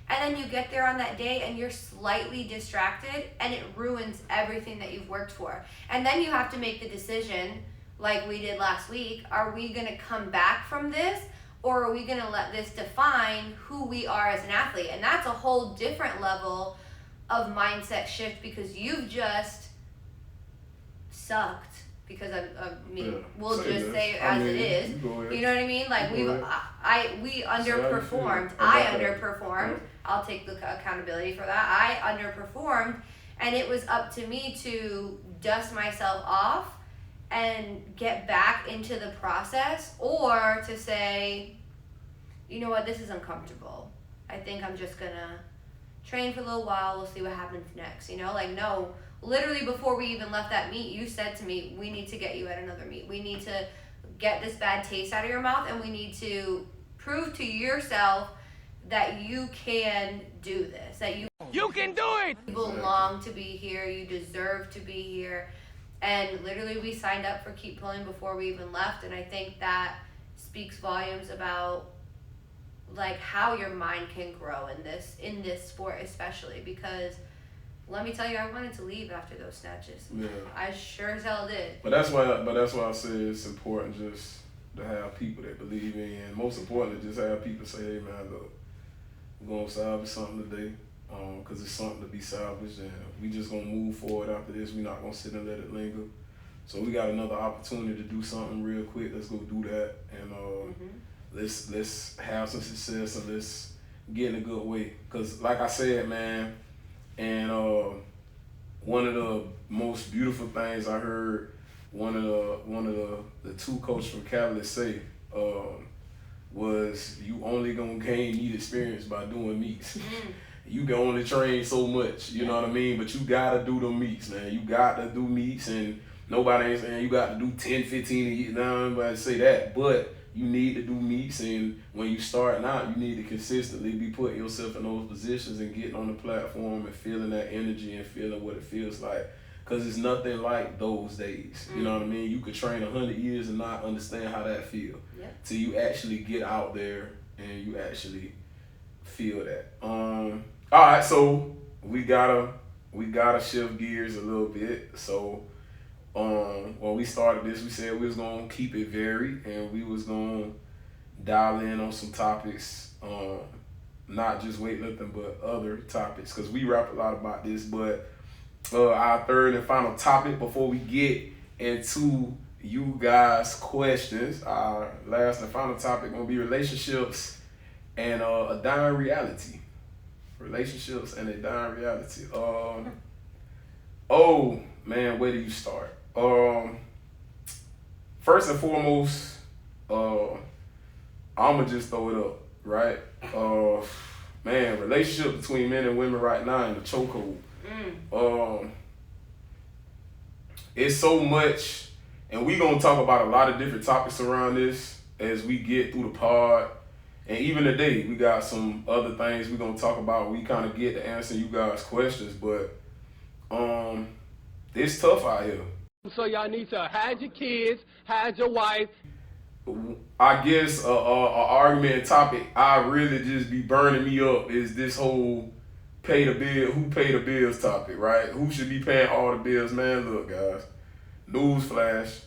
S2: and then you get there on that day and you're slightly distracted, and it ruins everything that you've worked for. And then you have to make the decision, like we did last week, are we going to come back from this, or are we going to let this define who we are as an athlete? And that's a whole different level of mindset shift, because you've just sucked, because we'll just say it as it is. You know what I mean? We underperformed. I underperformed. I'll take the accountability for that. I underperformed, and it was up to me to dust myself off and get back into the process, or to say, you know what, this is uncomfortable. I think I'm just gonna train for a little while. We'll see what happens next. No. Literally before we even left that meet, you said to me, we need to get you at another meet. We need to get this bad taste out of your mouth, and we need to prove to yourself that you can do this, that you
S4: can do it!
S2: belong to be here, you deserve to be here. And literally we signed up for Keep Pulling before we even left, and I think that speaks volumes about like how your mind can grow in this sport, especially because let me tell you, I wanted to leave after those snatches.
S1: Yeah.
S2: I sure as hell did.
S1: But that's why I say it's important just to have people that believe in you, and most importantly, just have people say, hey man, look, we're gonna salvage something today, because it's something to be salvaged, and we just gonna move forward after this. We're not gonna sit and let it linger. So we got another opportunity to do something real quick. Let's go do that, and let's have some success, and let's get in a good way. Cause like I said, man, and one of the most beautiful things I heard one of the two coaches from Cavalier say was, you only gonna gain meet experience by doing meets. You can only train so much, you know what I mean? But you gotta do the meets, man. You got to do meets, and nobody ain't saying you got to do 10, 15 a year. Now, nobody say that, but you need to do meets, and when you starting out, you need to consistently be putting yourself in those positions and getting on the platform and feeling that energy and feeling what it feels like. Because it's nothing like those days. You know what I mean? You could train 100 years and not understand how that feel.
S2: Yep.
S1: Till you actually get out there and you actually feel that. All right, so we gotta shift gears a little bit. So when we started this, we said we was gonna keep it varied, and we was gonna dial in on some topics, not just weightlifting, but other topics, because we rap a lot about this. But our third and final topic before we get into you guys' questions, our last and final topic gonna be relationships and a dying reality. Relationships and a dying reality. Oh man, where do you start? First and foremost, I'ma just throw it up, right? Man, relationship between men and women right now in the chokehold. It's so much, and we gonna talk about a lot of different topics around this as we get through the pod. And even today, we got some other things we gonna talk about. We kind of get to answer you guys' questions, but it's tough out here.
S5: So y'all need to hide your kids, hide your wife.
S1: I guess a argument topic I really just be burning me up is this whole who pay the bills topic, right? Who should be paying all the bills? Man, look guys, newsflash.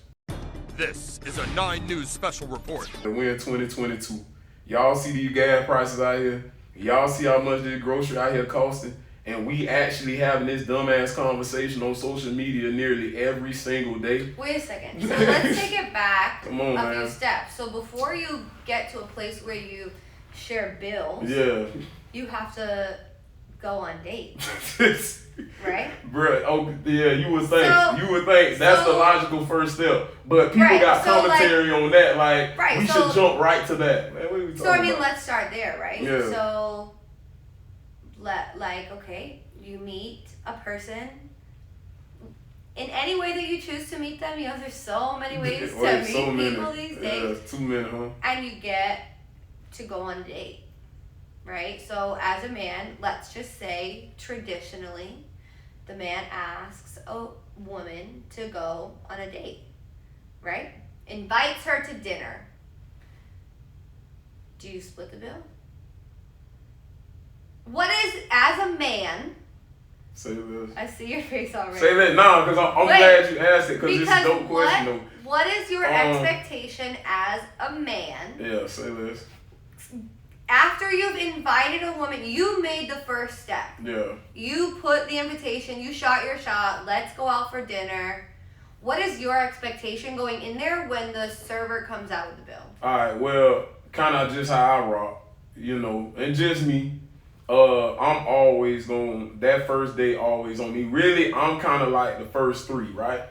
S6: This is a 9 News special report.
S1: The win 2022. Y'all see these gas prices out here. Y'all see how much this grocery out here costing. And we actually having this dumbass conversation on social media nearly every single day.
S2: Wait a second. So let's take it back
S1: Come on,
S2: a few
S1: man.
S2: steps. So before you get to a place where you share bills,
S1: Yeah.
S2: you have to go on dates, right?
S1: Bruh, oh yeah, you would think that's the logical first step. But people
S2: Right,
S1: got
S2: so,
S1: commentary on that, like
S2: Right,
S1: we
S2: so-
S1: should jump right to that. Man, what are we talking
S2: So I mean,
S1: about?
S2: let's start there, right?
S1: Yeah.
S2: So, okay, you meet a person. In any way that you choose to meet them, there's so many ways to
S1: Wait,
S2: meet
S1: so many.
S2: people these days.
S1: Too many, huh?
S2: And you get to go on a date, right? So as a man, let's just say traditionally, the man asks a woman to go on a date, right? Invites her to dinner. Do you split the bill? What is, as a man,
S1: Say this.
S2: I see your face already.
S1: Say that now, because I'm
S2: Wait,
S1: glad you asked it, because it's a
S2: Because
S1: dope question though.
S2: what is your expectation as a man?
S1: Yeah, say this.
S2: After you've invited a woman, you made the first step.
S1: Yeah.
S2: You put the invitation, you shot your shot, let's go out for dinner. What is your expectation going in there when the server comes out with the bill?
S1: Alright, well, kind of just how I rock, and just me. I'm always that first day always on me. Really, I'm kind of like the first three, right?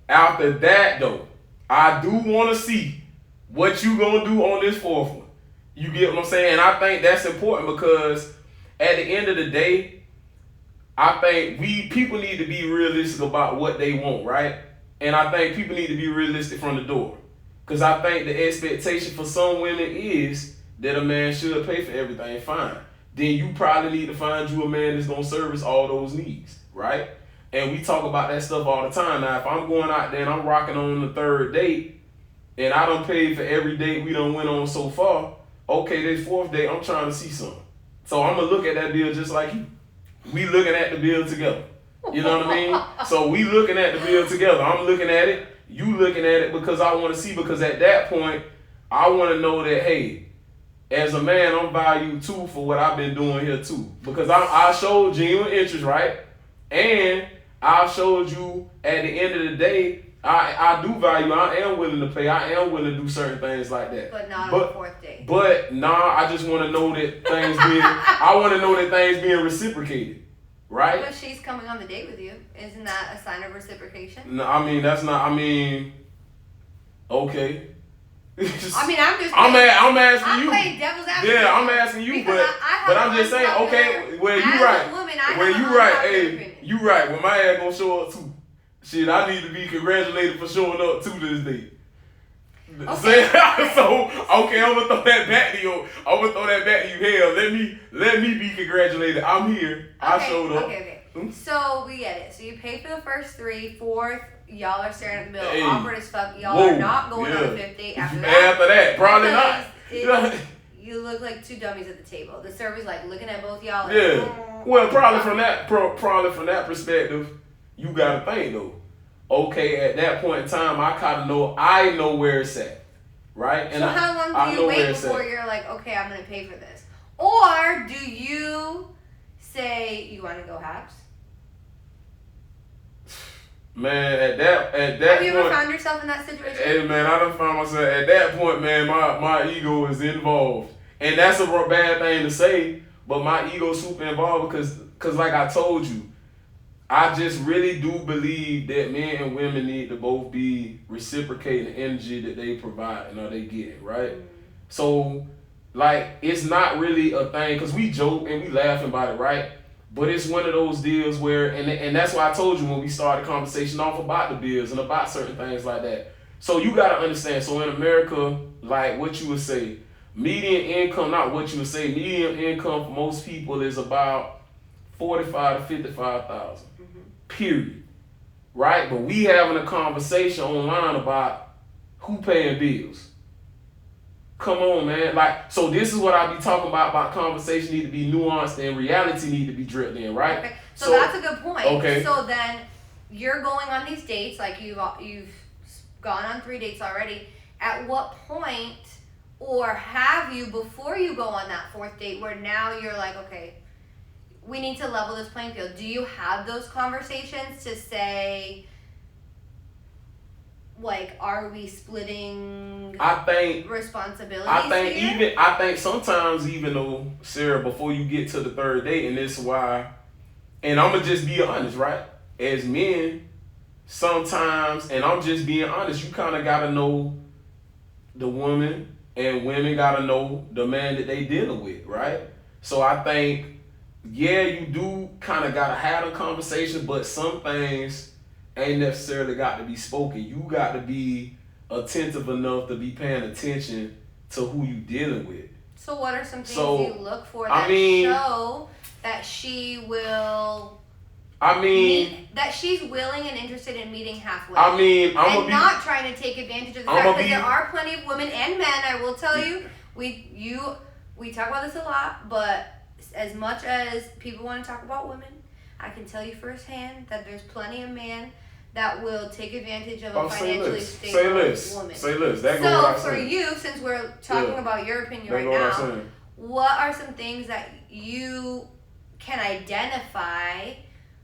S1: After that though, I do want to see what you gonna do on this fourth one. You get what I'm saying? And I think that's important because at the end of the day, I think people need to be realistic about what they want, right? And I think people need to be realistic from the door. Because I think the expectation for some women is that a man should pay for everything. Fine. Then you probably need to find you a man that's going to service all those needs, right? And we talk about that stuff all the time. Now, if I'm going out there and I'm rocking on the third date and I done paid for every date we done went on so far, okay, this fourth date, I'm trying to see something. So I'm going to look at that bill just like you. We looking at the bill together. You know what I mean? So we looking at the bill together. I'm looking at it. You looking at it because I want to see. Because at that point, I want to know that, hey, as a man, I'm valued too for what I've been doing here too. Because I showed genuine interest, right? And I showed you at the end of the day, I do value. I am willing to pay. I am willing to do certain things like that.
S2: But not on the fourth date.
S1: But nah, I just want to know that things being. I want to know that things being reciprocated, right?
S2: But she's coming on the date with you. Isn't that a sign of reciprocation?
S1: No, I mean that's not. I mean, okay.
S2: I mean, I'm just.
S1: I'm asking
S2: I'm
S1: you.
S2: playing devil's advocate.
S1: Yeah, I'm asking you,
S2: Because I
S1: but
S2: have
S1: I'm just saying. Okay, well you
S2: as
S1: right.
S2: a woman,
S1: Well you right. Hey, you right. Well my ass gonna show up too. Shit, I need to be congratulated for showing up to this date.
S2: Okay.
S1: So okay, I'm gonna throw that back to you. I'm gonna throw that back to you. Hell, let me be congratulated. I'm here. I showed up.
S2: Okay. So we get it. So you pay for the first three, fourth, y'all are staring at the bill,
S1: Hey.
S2: awkward as fuck. Y'all
S1: Whoa.
S2: are not going on
S1: Yeah.
S2: the fifth date after that.
S1: After that, probably not.
S2: Because you look like two dummies at the table. The server's like looking at both y'all. Like,
S1: Yeah. Well, probably from that perspective, you gotta think though. Okay, at that point in time, I know where it's at, right? And
S2: so how long
S1: I
S2: do
S1: know
S2: you
S1: where
S2: wait
S1: it's
S2: before
S1: at.
S2: you're like, okay, I'm gonna pay for this? Or do you say you want to go halves?
S1: Man, at that
S2: Have you
S1: point,
S2: ever found yourself in that situation?
S1: hey man, I done found myself at that point, man. My ego is involved, and that's a bad thing to say, but my ego's super involved because like I told you, I just really do believe that men and women need to both be reciprocating the energy that they provide and they get it, right? So, like, it's not really a thing, because we joke and we laughing about it, right? But it's one of those deals where, and that's why I told you when we started the conversation off about the bills and about certain things like that. So you got to understand, so in America, like what you would say, median income for most people is about 45 to 55,000. Period. Right? But we having a conversation online about who paying bills. Come on, man. Like, so this is what I be talking about conversation need to be nuanced and reality need to be drilled in, right?
S2: Okay. So that's a good point.
S1: Okay.
S2: So then you're going on these dates, like you've gone on 3 dates already. At what point, or have you, before you go on that fourth date, where now you're like, okay, we need to level this playing field? Do you have those conversations to say, like, are we splitting responsibilities here?
S1: I think sometimes even though, Sarah, before you get to the third date, and this is why, and I'm gonna just be honest, right? As men, sometimes, and I'm just being honest, you kind of gotta know the woman, and women gotta know the man that they dealing with, right? So I think, yeah, you do kind of gotta have a conversation, but some things ain't necessarily got to be spoken. You got to be attentive enough to be paying attention to who you dealing with.
S2: So what are some things you look for that show that she will that she's willing and interested in meeting halfway? And not trying to take advantage of the fact that there are plenty of women and men, I will tell you, we talk about this a lot, but as much as people want to talk about women, I can tell you firsthand that there's plenty of men that will take advantage of a financially stable woman.
S1: Say less.
S2: So for you, since we're talking about your opinion right now, what are some things that you can identify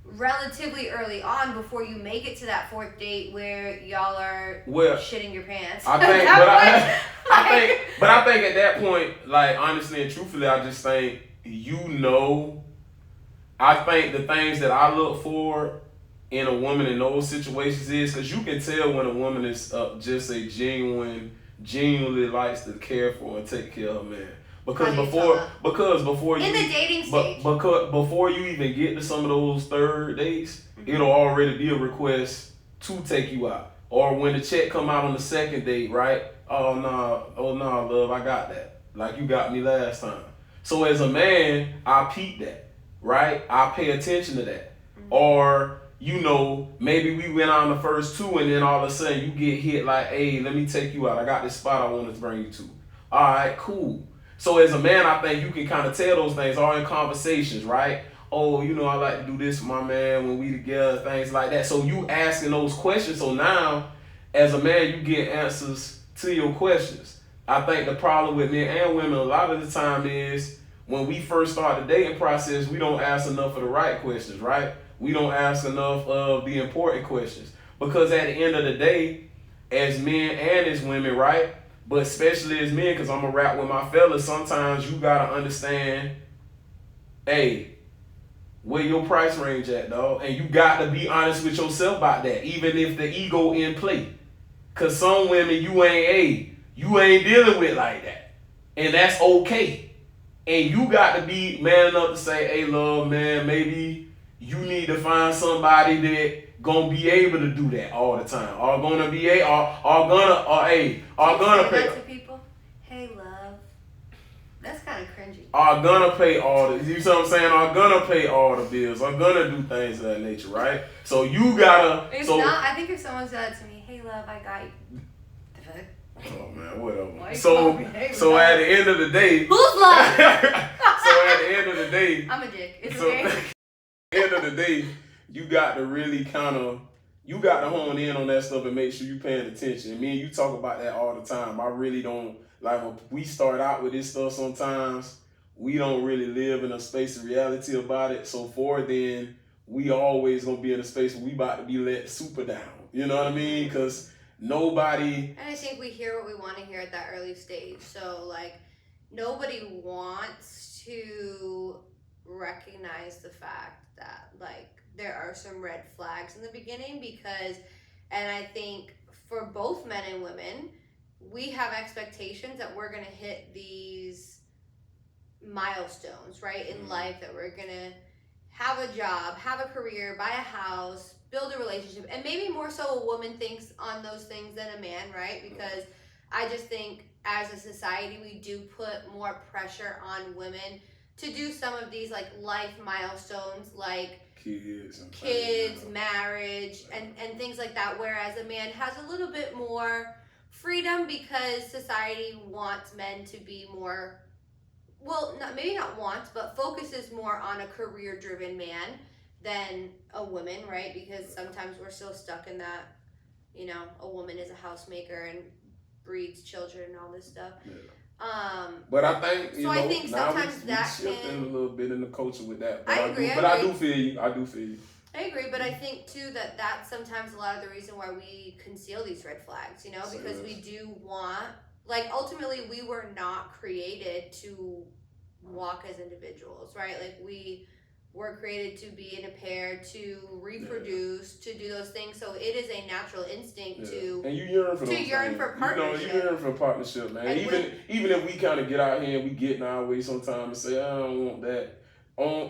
S2: relatively early on before you make it to that fourth date where y'all are shitting your pants?
S1: I think at that point, like, honestly and truthfully, I just think, I think the things that I look for in a woman in those situations is, because you can tell when a woman is just a genuinely likes to care for and take care of a man. Because before you
S2: in the dating stage,
S1: before you even get to some of those third dates, it'll already be a request to take you out. Or when the check come out on the second date, right? oh no, love, I got that. Like you got me last time. So as a man, I peep that, right? I pay attention to that. Or, you know, maybe we went on the first two and then all of a sudden you get hit like, hey, let me take you out. I got this spot I want to bring you to. All right, cool. So as a man, I think you can kind of tell those things all in conversations, right? Oh, you know, I like to do this with my man when we together, things like that. So you asking those questions. So now, as a man, you get answers to your questions. I think the problem with men and women a lot of the time is when we first start the dating process, we don't ask enough of the right questions, right? We don't ask enough of the important questions. Because at the end of the day, as men and as women, right? But especially as men, because I'm going to rap with my fellas, sometimes you got to understand, hey, where your price range at, dog? And you got to be honest with yourself about that, even if the ego in play. Because some women you ain't dealing with like that. And that's okay. And you got to be man enough to say, hey, love, man, maybe you need to find somebody that gonna be able to do that all the time. Are gonna pay.
S2: To people, hey, love. That's kind of cringy.
S1: Are gonna pay all the, you see what I'm saying? Are gonna pay all the bills. Are gonna do things of that nature, right? So you gotta.
S2: It's
S1: so,
S2: not. I think if someone said that to me, hey, love, I got you.
S1: Oh man, whatever.
S2: Why you
S1: So
S2: call me, hey,
S1: so
S2: love?
S1: at the end of the day.
S2: Who's love?
S1: So at the end of the day.
S2: I'm a dick. It's
S1: So
S2: okay.
S1: at the end of the day, you got to really you got to hone in on that stuff and make sure you paying attention. And me and you talk about that all the time. I really don't, like when we start out with this stuff sometimes, we don't really live in a space of reality about it. So for then, we always gonna be in a space where we about to be let super down. You know what I mean? Because nobody.
S2: And I think we hear what we want to hear at that early stage. So, like, nobody wants to recognize the fact that, like, there are some red flags in the beginning because, and I think for both men and women, we have expectations that we're going to hit these milestones, right, in life, that we're going to have a job, have a career, buy a house, build a relationship. And maybe more so a woman thinks on those things than a man, right? Because I just think as a society, we do put more pressure on women to do some of these like life milestones, like kids, marriage, and things like that. Whereas a man has a little bit more freedom because society wants men to be more, well, maybe not wants, but focuses more on a career-driven man than a woman, right? Because sometimes we're still stuck in that, you know, a woman is a housemaker and breeds children and all this stuff.
S1: Yeah. But I think, you
S2: I think
S1: now
S2: sometimes
S1: we
S2: that
S1: shifting
S2: can,
S1: a little bit in the culture with that.
S2: But I agree.
S1: I do feel you. I
S2: agree, but I think too that that's sometimes a lot of the reason why we conceal these red flags, you know, because we do want, like, ultimately we were not created to walk as individuals, right? Like, we were created to be in a pair, to reproduce, to do those things. So it is a natural instinct to,
S1: and you yearn for
S2: partnership.
S1: You yearn for partnership, man.
S2: And
S1: even if we kind of get out here and we get in our way sometimes and say, I don't want that.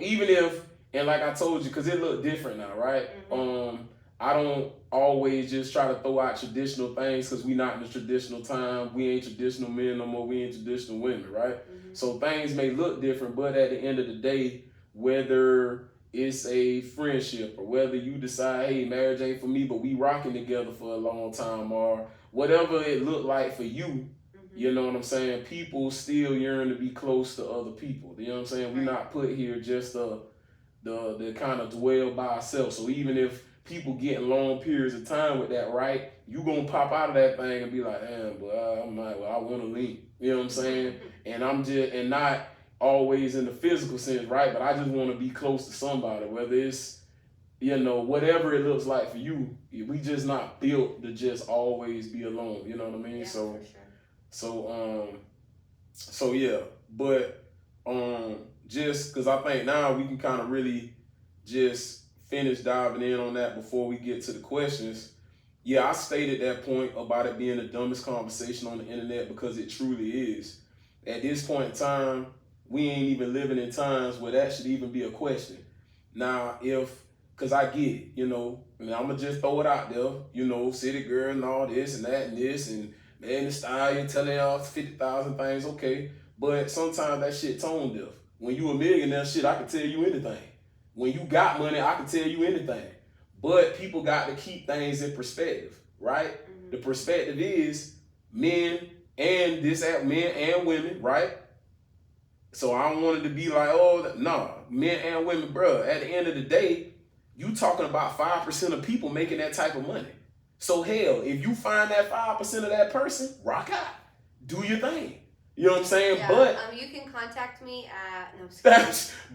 S1: Even if, and like I told you, because it look different now, right?
S2: Mm-hmm.
S1: I don't always just try to throw out traditional things because we not in the traditional time. We ain't traditional men no more. We ain't traditional women, right?
S2: Mm-hmm.
S1: So things may look different, but at the end of the day, whether it's a friendship or whether you decide, hey, marriage ain't for me, but we rocking together for a long time, or whatever it looked like for you, you know what I'm saying? People still yearn to be close to other people. You know what I'm saying? We're not put here just to kind of dwell by ourselves. So even if people get long periods of time with that, right, you gonna pop out of that thing and be like, damn, but I'm not, well, I want to leave. You know what I'm saying? And I'm just, and not always in the physical sense, right? But I just want to be close to somebody, whether it's, you know, whatever it looks like for you. We just not built to just always be alone. You know what I mean?
S2: Yeah,
S1: so,
S2: for sure.
S1: so yeah. But just because I think now we can kind of really just finish diving in on that before we get to the questions. Yeah, I stated that point about it being the dumbest conversation on the internet because it truly is. At this point in time, we ain't even living in times where that should even be a question. Now, because I get it, you know, and I'm going to just throw it out there, you know, city girl and all this and that and this, and man, the stallion telling y'all 50,000 things, okay. But sometimes that shit tone deaf. When you a millionaire, shit, I can tell you anything. When you got money, I can tell you anything. But people got to keep things in perspective, right? Mm-hmm. The perspective is men and women, right? So I don't want it to be like, oh, no, men and women, bro. At the end of the day, you talking about 5% of people making that type of money. So hell, if you find that 5% of that person, rock out. Do your thing. You know what I'm saying?
S2: Yeah,
S1: but
S2: you can contact me at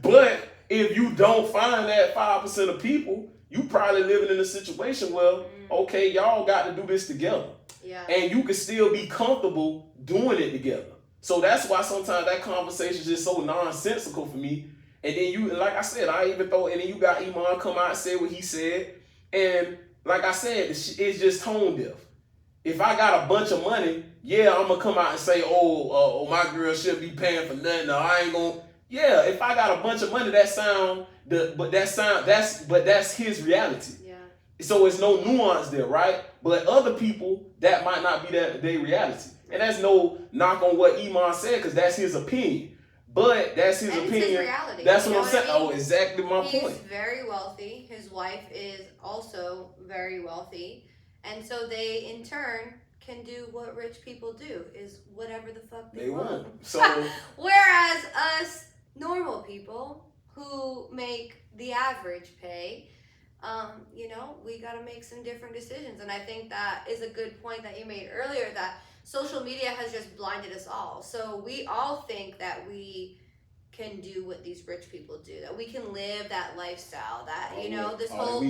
S1: but if you don't find that 5% of people, you probably living in a situation where, okay, y'all got to do this together.
S2: Yeah.
S1: And you can still be comfortable doing it together. So that's why sometimes that conversation is just so nonsensical for me. And then you, like I said, and then you got Iman come out and say what he said. And like I said, it's just tone deaf. If I got a bunch of money, yeah, I'm gonna come out and say, my girl shouldn't be paying for nothing. No, I ain't gonna. Yeah, if I got a bunch of money, that's his reality.
S2: Yeah.
S1: So it's no nuance there, right? But other people, that might not be their reality. And that's no knock on what Iman said, because that's his opinion. But that's his opinion.
S2: It's his reality.
S1: That's what I'm saying. I mean? Oh, exactly my point.
S2: He's very wealthy. His wife is also very wealthy. And so they, in turn, can do what rich people do, is whatever the fuck they want.
S1: So
S2: whereas us normal people who make the average pay, we got to make some different decisions. And I think that is a good point that you made earlier, that social media has just blinded us all. So we all think that we can do what these rich people do, that we can live that lifestyle, that this whole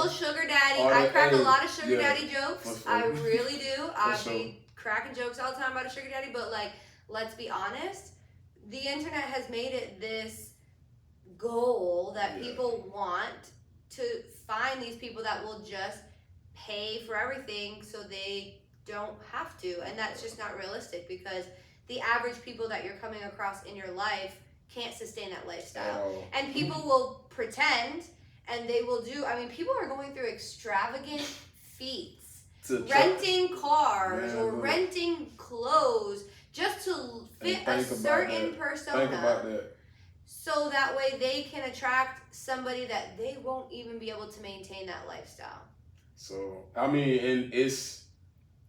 S2: sugar daddy. I crack a lot of sugar daddy jokes. I really do. I be cracking jokes all the time about a sugar daddy, but like, let's be honest, the internet has made it this goal that people want to find these people that will just pay for everything so they don't have to. And that's just not realistic, because the average people that you're coming across in your life can't sustain that lifestyle. And people will pretend, and they will do, people are going through extravagant feats, renting cars or renting clothes just to fit a certain persona.
S1: Think about that.
S2: So that way they can attract somebody that they won't even be able to maintain that lifestyle.
S1: So, and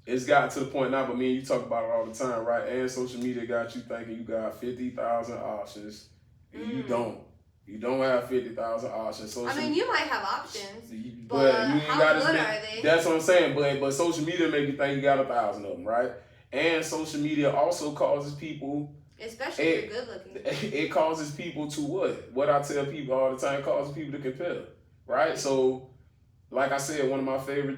S1: it's gotten to the point now, but me and you talk about it all the time, right? And social media got you thinking you got 50,000 options. And you don't. You don't have 50,000 options.
S2: You might have options, but
S1: you ain't
S2: how good are they?
S1: That's what I'm saying. But social media make you think you got 1,000 of them, right? And social media also causes people,
S2: especially if you're good looking.
S1: It causes people to what? What I tell people all the time, causes people to compare, right? So, like I said, one of my favorite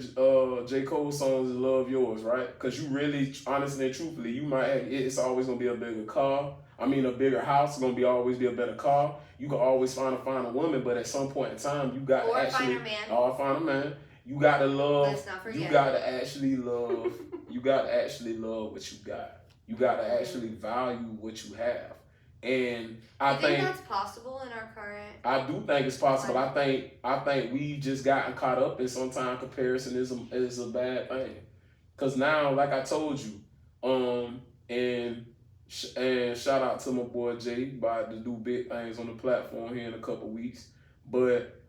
S1: J. Cole songs is Love Yours, right? Because you really, honestly and truthfully, you might have, it's always going to be a bigger car. A bigger house. It's going to always be a better car. You can always find a woman, but at some point in time, you got to actually... find a man. You got to love...
S2: Let's not forget.
S1: You got to actually love... you got to actually love what you got. You got to actually value what you have. And I think
S2: that's possible in our current...
S1: I do think it's possible. I think we've just gotten caught up in sometimes comparison is a bad thing. Because now, like I told you, and shout out to my boy Jay, about to do big things on the platform here in a couple weeks. But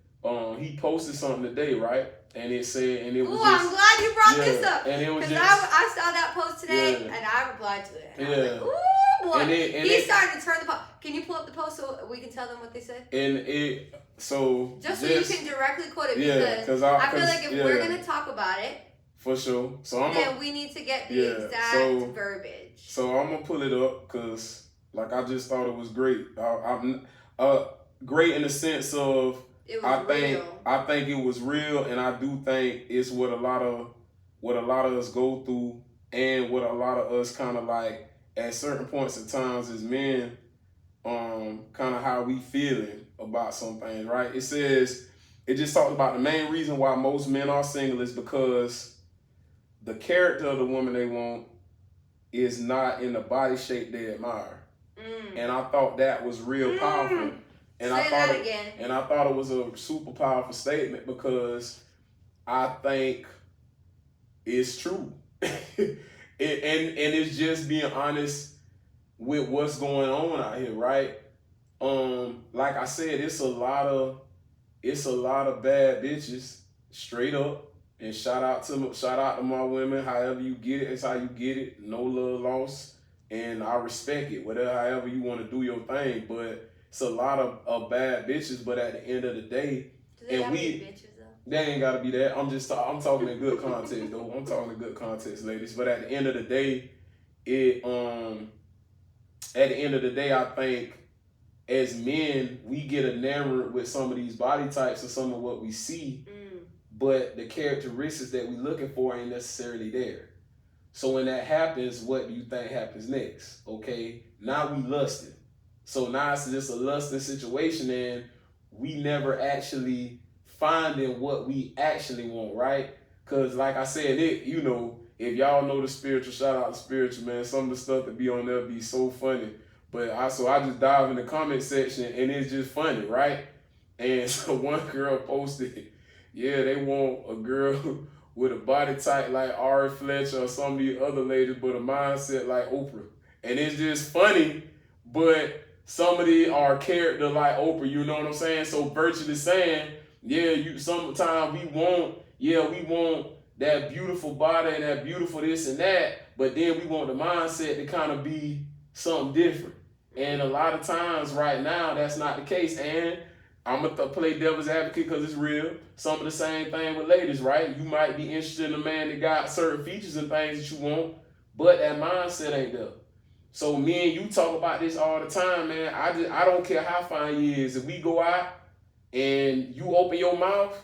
S1: he posted something today, right? And it said, and it was
S2: I'm glad you brought this up.
S1: And it was
S2: because I saw that post today, and I replied to it. And I was like, ooh, boy. He's starting to turn the post. Can you pull up the post so we can tell them what they said? So you can directly quote it, because I feel like if we're going to talk about it,
S1: for sure.
S2: Then we need to get the exact verbiage.
S1: So I'm gonna pull it up because, like, I just thought it was great. I'm great in the sense of I think it was real, and I do think it's what a lot of us go through, and what a lot of us kind of like at certain points in times as men, kind of how we feeling about some things, right? It says it just talks about the main reason why most men are single is because the character of the woman they want is not in the body shape they admire. And I thought that was real powerful. And
S2: Say that again.
S1: And I thought it was a super powerful statement because I think it's true. And and it's just being honest with what's going on out here, right? Like I said, it's a lot of bad bitches, straight up. And shout out to my women. However you get it, it's how you get it. No love lost, and I respect it. Whatever, however you want to do your thing, but it's a lot of bad bitches. But at the end of the day,
S2: Do they gotta be bitches though?
S1: they ain't gotta be that. I'm talking in good context though. I'm talking in good context, ladies. But at the end of the day, I think as men, we get enamored with some of these body types and some of what we see, but the characteristics that we're looking for ain't necessarily there. So when that happens, what do you think happens next? Okay, now we lusting. So now it's just a lusting situation, and we never actually finding what we actually want, right? Because like I said, if y'all know the spiritual, shout out to spiritual, man. Some of the stuff that be on there be so funny. But I just dive in the comment section, and it's just funny, right? And so one girl posted, yeah, they want a girl with a body type like Ari Fletcher or some of the other ladies, but a mindset like Oprah. And it's just funny, but somebody are character like Oprah, you know what I'm saying? So virtually saying, yeah, sometimes we want that beautiful body and that beautiful this and that, but then we want the mindset to kind of be something different. And a lot of times right now, that's not the case. And I'm going to play devil's advocate because it's real. Some of the same thing with ladies, right? You might be interested in a man that got certain features and things that you want, but that mindset ain't there. So me and you talk about this all the time, man. I don't care how fine you is. If we go out and you open your mouth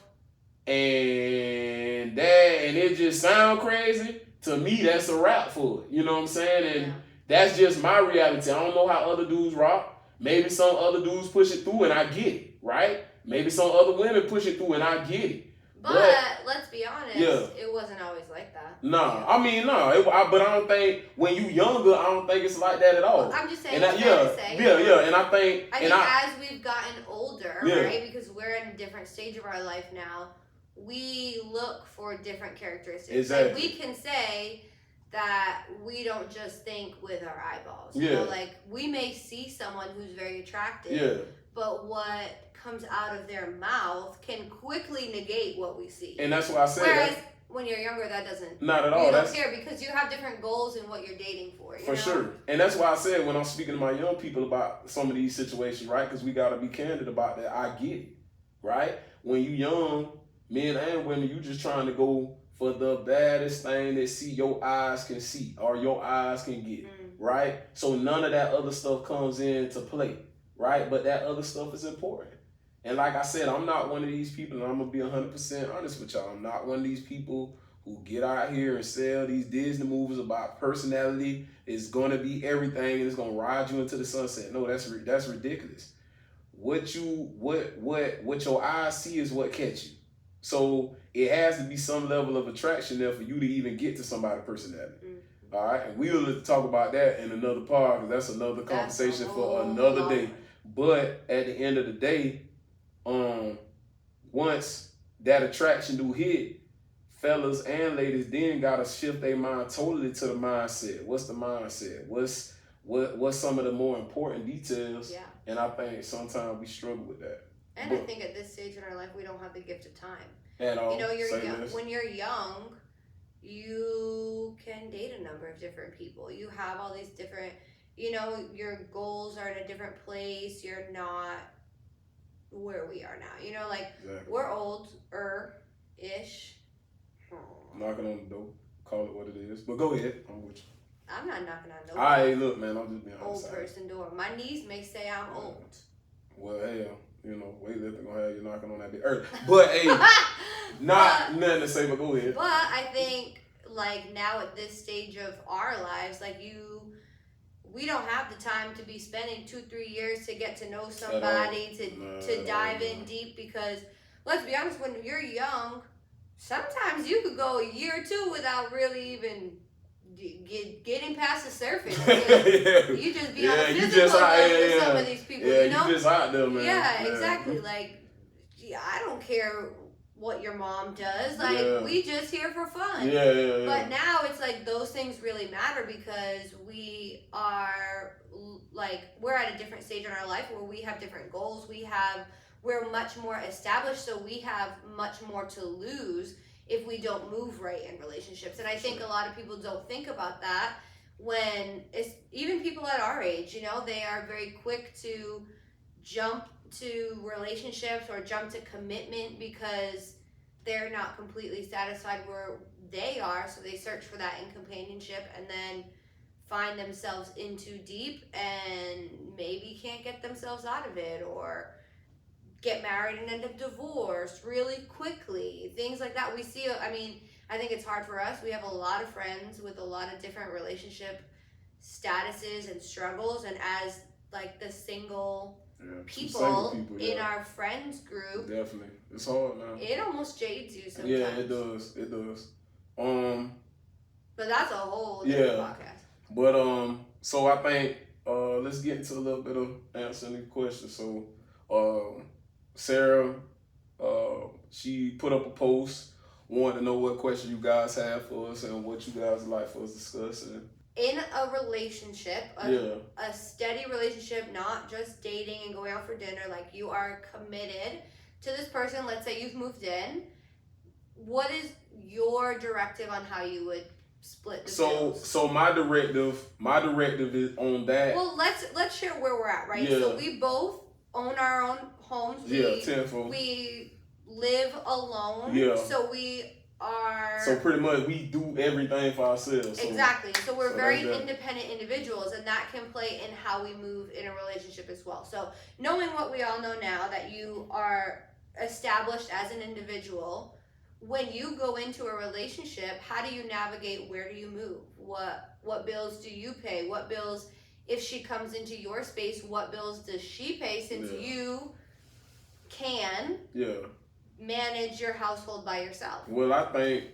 S1: and it just sound crazy, to me that's a wrap for it. You know what I'm saying? And that's just my reality. I don't know how other dudes rock. Maybe some other dudes push it through and I get it, right? Maybe some other women push it through and I get it.
S2: But let's be honest, it wasn't always like that.
S1: Nah, I mean, no. But I don't think when you younger, I don't think it's like that at all.
S2: Well, I'm just saying.
S1: And and I think
S2: as we've gotten older, right? Because we're in a different stage of our life now, we look for different characteristics.
S1: Exactly.
S2: Like we can say that we don't just think with our eyeballs. You know, like we may see someone who's very attractive, but what comes out of their mouth can quickly negate what we see.
S1: And that's why I said
S2: Whereas when you're younger, that doesn't.
S1: Not at all.
S2: You don't care because you have different goals in what you're dating for.
S1: For sure. And that's why I said when I'm speaking to my young people about some of these situations, right? Because we got to be candid about that. I get it, right? When you young, men and women, you just trying to go for the baddest thing that your eyes can see or your eyes can get, right? So none of that other stuff comes into play, right? But that other stuff is important. And like I said, I'm not one of these people, and I'm going to be 100% honest with y'all. I'm not one of these people who get out here and sell these Disney movies about personality is going to be everything and it's going to ride you into the sunset. No, that's ridiculous. What your eyes see is what catch you. So it has to be some level of attraction there for you to even get to somebody's personality. All right, and we'll talk about that in another part because that's another conversation for another day. But at the end of the day, once that attraction do hit, fellas and ladies then gotta shift their mind totally to the mindset. What's the mindset? What's some of the more important details? Yeah. And I think sometimes we struggle with that.
S2: And I think at this stage in our life, we don't have the gift of time.
S1: At all.
S2: You know, you're young. When you're young, you can date a number of different people. You have all these different, your goals are in a different place. You're not where we are now. We're older-ish.
S1: Knocking on the door. Call it what it is. But go ahead. I'm with you.
S2: I'm not knocking on the door.
S1: All right, look, man. I'm just being honest.
S2: Old person door. My knees may say I'm old.
S1: Well, hell. Weightlifting gonna have you knocking on that big earth. But hey, nothing to say, but go ahead.
S2: But I think now at this stage of our lives, we don't have the time to be spending 2-3 years to get to know somebody, to dive in deep because let's be honest, when you're young, sometimes you could go a year or two without really even getting past the surface. You just be on the physical level with some of these people,
S1: you just out there, man.
S2: Yeah, exactly. I don't care what your mom does. Like,
S1: Yeah.
S2: we just here for fun.
S1: Yeah.
S2: But now it's like those things really matter because we are like, we're at a different stage in our life where we have different goals. We're much more established, so we have much more to lose if we don't move right in relationships. And I think a lot of people don't think about that when it's even people at our age, you know, they are very quick to jump to relationships or jump to commitment because they're not completely satisfied where they are, so they search for that in companionship and then find themselves in too deep and maybe can't get themselves out of it, or get married and end up divorced really quickly, things like that. We see, I mean, I think it's hard for us. We have a lot of friends with a lot of different relationship statuses and struggles, and as like the single people in our friends group,
S1: definitely, it's hard now.
S2: It almost jades you sometimes.
S1: Yeah, it does.
S2: But that's a whole different podcast.
S1: But so I think let's get into a little bit of answering the question. So Sarah, she put up a post, wanted to know what question you guys have for us and what you guys would like for us to discuss.
S2: In a relationship, a steady relationship, not just dating and going out for dinner, like you are committed to this person, let's say you've moved in, what is your directive on how you would split the bills?
S1: So my directive is on that.
S2: Well, let's share where we're at, right?
S1: Yeah.
S2: So we both own our own homes.
S1: Tenfold.
S2: We live alone.
S1: Yeah.
S2: So we are.
S1: So pretty much we do everything for ourselves.
S2: Exactly. So we're very independent individuals, and that can play in how we move in a relationship as well. So knowing what we all know now, that you are established as an individual, when you go into a relationship, how do you navigate? Where do you move? What bills do you pay? What bills, if she comes into your space, what bills does she pay, since you can manage your household by yourself?
S1: Well, I think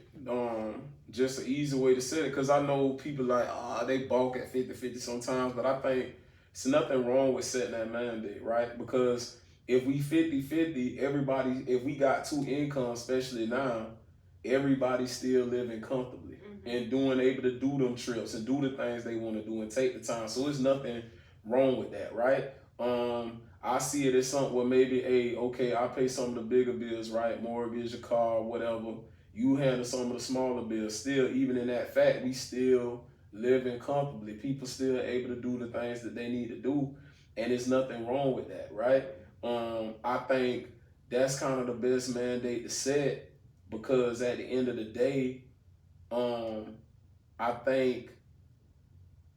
S1: just an easy way to say it, because I know people like, they balk at 50-50 sometimes, but I think it's nothing wrong with setting that mandate, right? Because if we 50-50, everybody, if we got two incomes, especially now, everybody's still living comfortably and able to do them trips and do the things they want to do and take the time. So there's nothing wrong with that, right? I see it as something where maybe, I pay some of the bigger bills, right? Mortgage, a car, whatever. You handle some of the smaller bills. Still, even in that fact, we still living comfortably. People still able to do the things that they need to do, and there's nothing wrong with that, right? I think that's kind of the best mandate to set, because at the end of the day, I think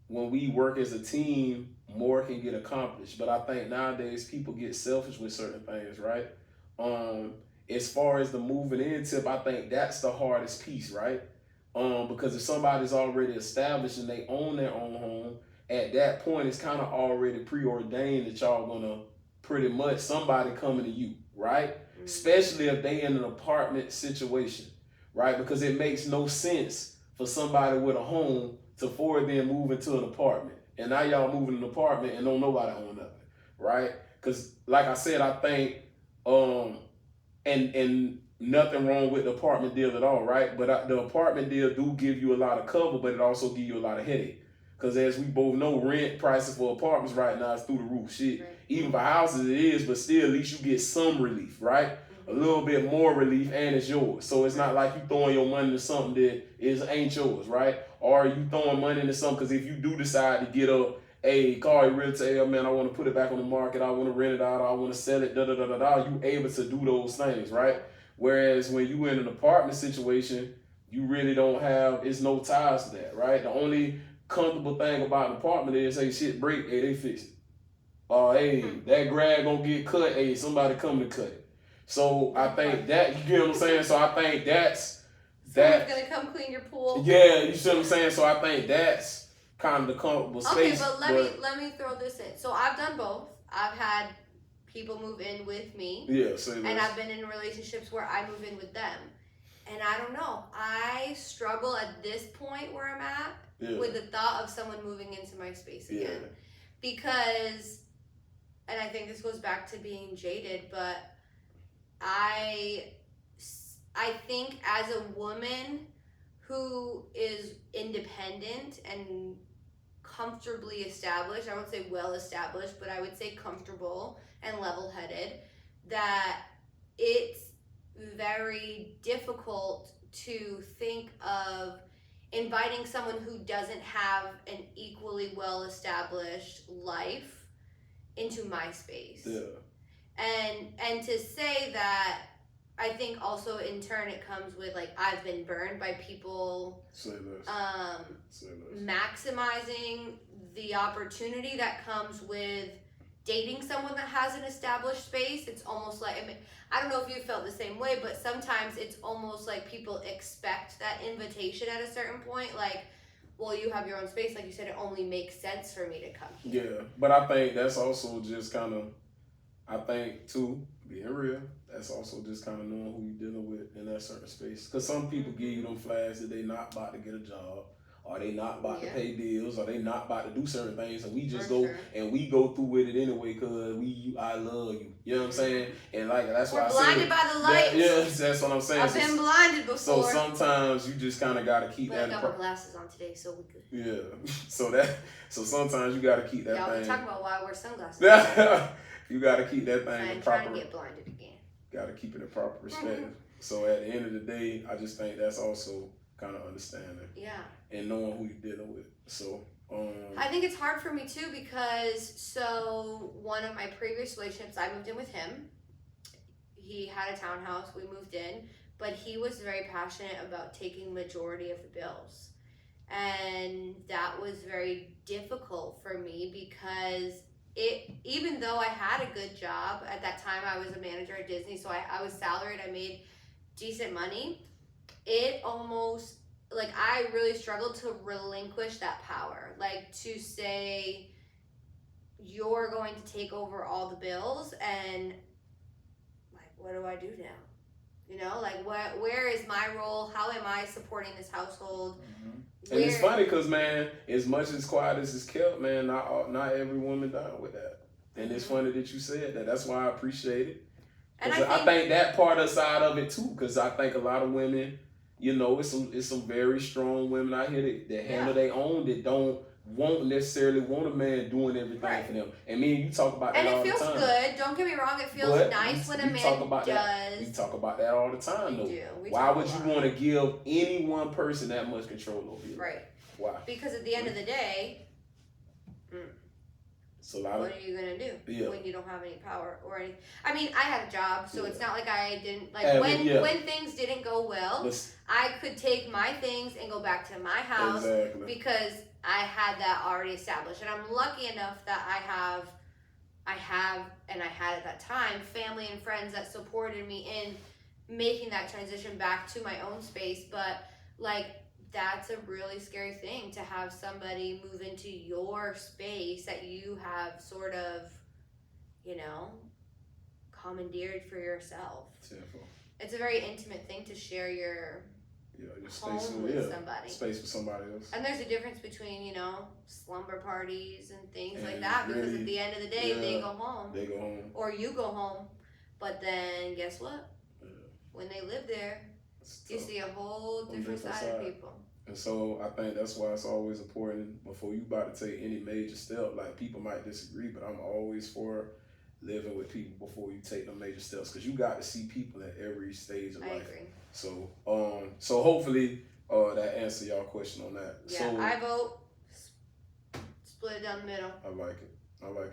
S1: when we work as a team, more can get accomplished. But I think nowadays people get selfish with certain things, right? As far as the moving in tip, I think that's the hardest piece, right? Because if somebody's already established and they own their own home, at that point it's kind of already preordained that y'all gonna pretty much somebody coming to you, right? Especially if they in an apartment situation, right? Because it makes no sense for somebody with a home to forward them move into an apartment. And now y'all moving in an apartment and don't nobody own nothing, right? Because like I said, I think, and nothing wrong with the apartment deal at all, right? But the apartment deal do give you a lot of cover, but it also give you a lot of headache. Because as we both know, rent prices for apartments right now is through the roof. Shit, right. Even for houses it is, but still at least you get some relief, right? A little bit more relief, and it's yours. So it's not like you throwing your money into something that ain't yours, right? Or you throwing money into something because if you do decide to get up, call your realtor, hey, man, I want to put it back on the market, I want to rent it out, I want to sell it, you able to do those things, right? Whereas when you in an apartment situation, you really don't have, it's no ties to that, right? The only comfortable thing about an apartment is, hey, shit break, hey, they fix it. That grass gonna get cut, hey, somebody come to cut it. So I think that, you get what I'm saying? So I think that's
S2: someone's gonna come clean your pool.
S1: Yeah, you see what I'm saying? So I think that's kind of the comfortable space.
S2: Okay, but let me throw this in. So I've done both. I've had people move in with me.
S1: Yeah, say
S2: and I've been in relationships where I move in with them. And I don't know. I struggle at this point where I'm at with the thought of someone moving into my space again. Because, and I think this goes back to being jaded, but I I think as a woman who is independent and comfortably established, I won't say well established, but I would say comfortable and level-headed, that it's very difficult to think of inviting someone who doesn't have an equally well-established life into my space.
S1: Yeah.
S2: And to say that, I think also in turn it comes with like I've been burned by people
S1: Say less. Say less.
S2: maximizing the opportunity that comes with dating someone that has an established space. It's almost like, I mean, I don't know if you felt the same way, but sometimes it's almost like people expect that invitation at a certain point. Like, well, you have your own space. Like you said, it only makes sense for me to come here.
S1: Yeah, but I think that's also just kind of, I think too, being real, that's also just kind of knowing who you're dealing with in that certain space. Because some people give you them flags that they not about to get a job, or they not about to pay bills, or they not about to do certain things, and we just we go through with it anyway because I love you. You know what I'm saying? And like that's why
S2: We're blinded by the lights.
S1: Yeah, that's what I'm saying.
S2: I've been blinded before.
S1: So sometimes you just kind of got to keep that.
S2: I got my glasses on today, so we good.
S1: Yeah. So sometimes you got to keep that
S2: Y'all
S1: thing.
S2: been talking about why I wear sunglasses.
S1: You got to keep that thing
S2: I'm
S1: in proper.
S2: trying to get blinded again.
S1: Got to keep it in proper perspective. So at the end of the day, I just think that's also kind of understanding.
S2: Yeah.
S1: And knowing who you're dealing with. So.
S2: I think it's hard for me too because one of my previous relationships, I moved in with him. He had a townhouse. We moved in, but he was very passionate about taking majority of the bills, and that was very difficult for me because even though I had a good job at that time, I was a manager at Disney, so I was salaried. I made decent money. It almost like I really struggled to relinquish that power, like to say you're going to take over all the bills and like what do I do now? You know, like where is my role? How am I supporting this household?
S1: Mm-hmm. And it's funny because man, as much as quiet as it's kept, man, not every woman down with that. And it's funny that you said that. That's why I appreciate it. And I think that part of side of it too, because I think a lot of women, you know, it's some very strong women out here that handle their own, that won't necessarily want a man doing everything for them. And me and you talk about that all the time.
S2: And it feels good. Don't get me wrong. It feels nice when a man does.
S1: We talk about that all the time, though.
S2: We do.
S1: Why would you want to give any one person that much control over you?
S2: Right.
S1: Why?
S2: Because at the end of the day, what are you gonna do when you don't have any power or anything? I mean, I had a job, so it's not like I didn't when things didn't go well. I could take my things and go back to my house because I had that already established, and I'm lucky enough that I had at that time family and friends that supported me in making that transition back to my own space. But like, that's a really scary thing to have somebody move into your space that you have sort of, you know, commandeered for yourself. It's a very intimate thing to share your
S1: space
S2: with somebody.
S1: Space with somebody else.
S2: And there's a difference between, you know, slumber parties and things like that, because at the end of the day, they go home.
S1: They go home.
S2: Or you go home. But then guess what? Yeah. When they live there, you see a whole different side of people.
S1: And so I think that's why it's always important before you about to take any major step. Like, people might disagree, but I'm always for living with people before you take the major steps, because you got to see people at every stage of life.
S2: I agree.
S1: So so hopefully that answer y'all question on that.
S2: Yeah,
S1: so,
S2: I vote split it down the middle.
S1: I like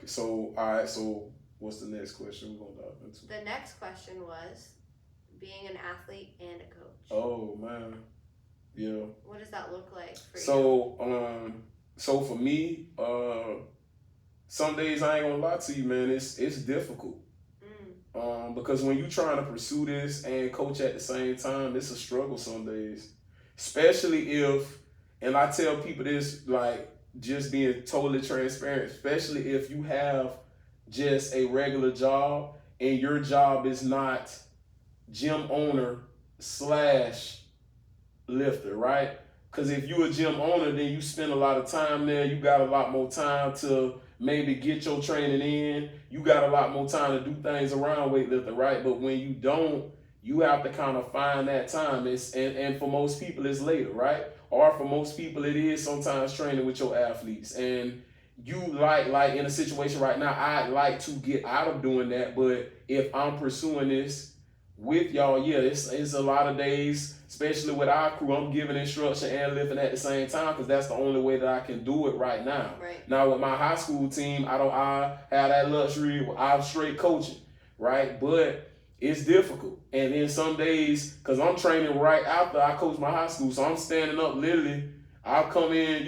S1: it. So all right, so what's the next question we're gonna dive into?
S2: The next question was being an athlete and a coach.
S1: Oh man. Yeah.
S2: What does that look like for
S1: you? So for me, some days I ain't gonna lie to you, man. It's difficult. Because when you trying to pursue this and coach at the same time, it's a struggle some days. Especially if, and I tell people this, like, just being totally transparent, especially if you have just a regular job and your job is not gym owner / lifter, right? Because if you a gym owner, then you spend a lot of time there. You got a lot more time to maybe get your training in. You got a lot more time to do things around weightlifting, right? But when you don't, you have to kind of find that time. And for most people it's later, right? Or for most people it is sometimes training with your athletes. And you like in a situation right now, I'd like to get out of doing that, but if I'm pursuing this with y'all, yeah, it's a lot of days, especially with our crew. I'm giving instruction and lifting at the same time because that's the only way that I can do it right now.
S2: Right.
S1: Now with my high school team, I have that luxury. I'm straight coaching, right? But it's difficult. And then some days, because I'm training right after I coach my high school, so I'm standing up literally. I'll come in,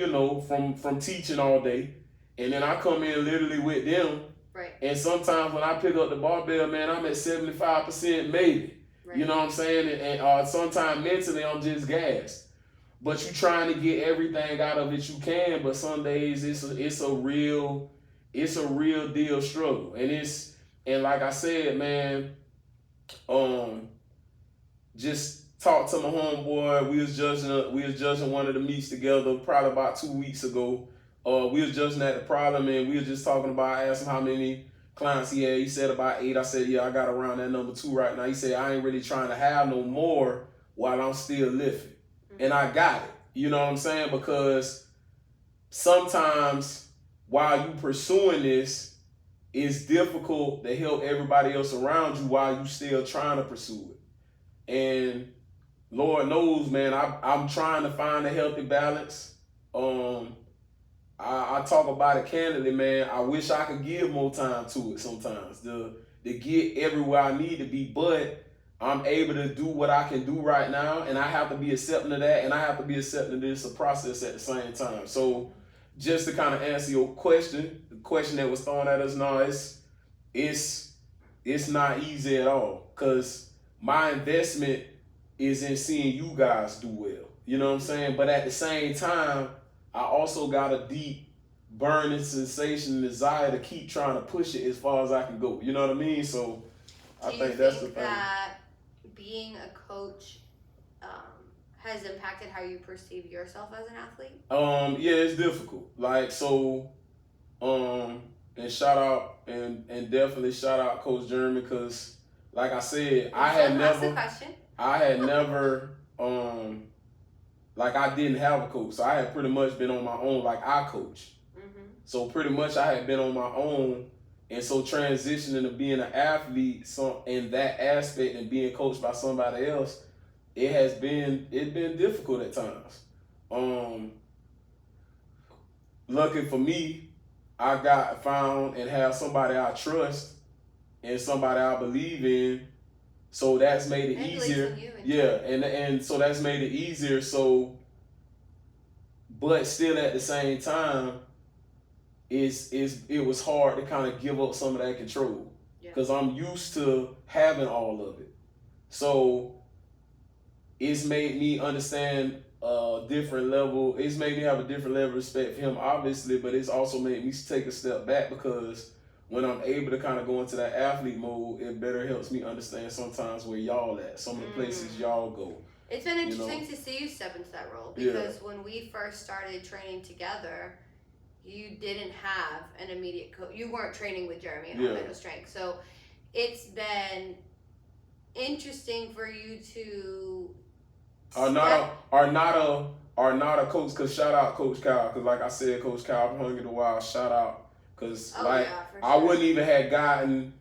S1: from teaching all day, and then I come in literally with them.
S2: Right.
S1: And sometimes when I pick up the barbell, man, I'm at 75% maybe.
S2: Right.
S1: You know what I'm saying? And sometimes mentally I'm just gassed. But you trying to get everything out of it you can, but some days it's a real deal struggle. And like I said, man, just talked to my homeboy. We was judging one of the meets together probably about 2 weeks ago. We was judging at the problem, and we was just talking about, I asked him how many clients he had. He said about 8. I said, yeah, I got around that number 2 right now. He said, I ain't really trying to have no more while I'm still lifting. Mm-hmm. And I got it. You know what I'm saying? Because sometimes while you pursuing this, it's difficult to help everybody else around you while you still trying to pursue it. And Lord knows, man, I'm trying to find a healthy balance. I talk about it candidly, man. I wish I could give more time to it sometimes to get everywhere I need to be, but I'm able to do what I can do right now, and I have to be accepting of that, and I have to be accepting this a process at the same time. So just to kind of answer your question, the question that was thrown at us now, it's not easy at all, because my investment is in seeing you guys do well. You know what I'm saying? But at the same time, I also got a deep burning sensation and desire to keep trying to push it as far as I can go. You know what I mean? So I think that's the thing.
S2: That being a coach has impacted how you perceive yourself as an athlete?
S1: Yeah, it's difficult. Like, so, and shout out and definitely shout out Coach Jeremy, because like I said, I had never, like I didn't have a coach. So I had pretty much been on my own, like I coach. Mm-hmm. So pretty much I had been on my own. And so transitioning to being an athlete in that aspect and being coached by somebody else, it's been difficult at times. Lucky for me, I got found and have somebody I trust and somebody I believe in. So that's made it easier. And so that's made it easier. So, but still at the same time, it was hard to kind of give up some of that control, because I'm used to having all of it. So it's made me understand a different level. It's made me have a different level of respect for him, obviously, but it's also made me take a step back, because when I'm able to kind of go into that athlete mode, it better helps me understand sometimes where y'all at, some of the places y'all go.
S2: It's been interesting to see you step into that role, because when we first started training together, you didn't have an immediate coach. You weren't training with Jeremy at Mental Strength. So it's been interesting for you to are not a coach, because shout out Coach Kyle, because like I said, Coach Kyle from Hungry the Wild, shout out, because I wouldn't even have gotten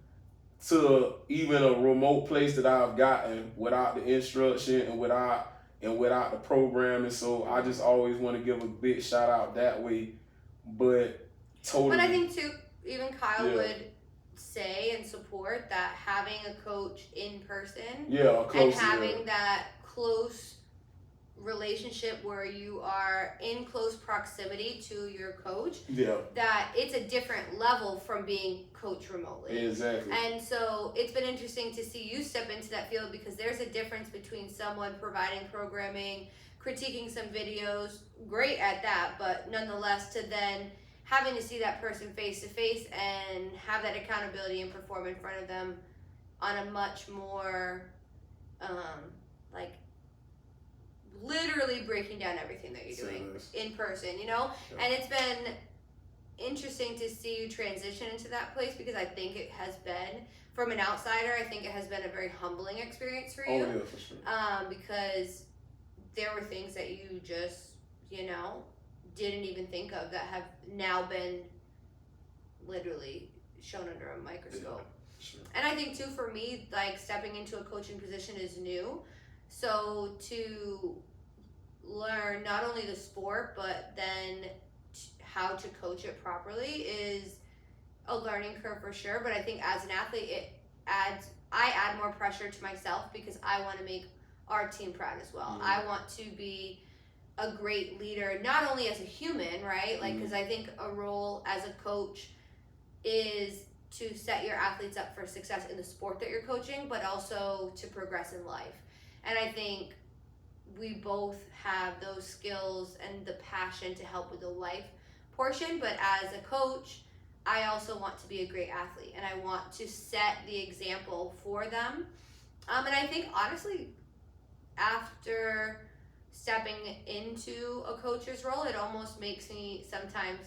S2: to even a remote place that I've gotten without the instruction and without the programming. So I just always want to give a big shout out that way. But totally. But I think too, even Kyle would say and support that having a coach in person and having that close relationship where you are in close proximity to your coach, that it's a different level from being coached remotely.
S1: Exactly.
S2: And so it's been interesting to see you step into that field, because there's a difference between someone providing programming, critiquing some videos, great at that, but nonetheless to then having to see that person face to face and have that accountability and perform in front of them on a much more like literally breaking down everything that you're doing in person, and it's been interesting to see you transition into that place, because I think it has been from an outsider, I think it has been a very humbling experience for you.
S1: Oh yeah, for sure.
S2: Because there were things that you just, you know, didn't even think of that have now been literally shown under a microscope.
S1: Yeah, sure.
S2: And I think too, for me, like stepping into a coaching position is new. So to learn not only the sport, but then how to coach it properly is a learning curve for sure. But I think as an athlete, I add more pressure to myself because I want to make our team proud as well. I want to be a great leader, not only as a human, right? Like, because I think a role as a coach is to set your athletes up for success in the sport that you're coaching, but also to progress in life. And I think we both have those skills and the passion to help with the life portion, but as a coach, I also want to be a great athlete and I want to set the example for them. And I think honestly, after stepping into a coach's role, it almost makes me sometimes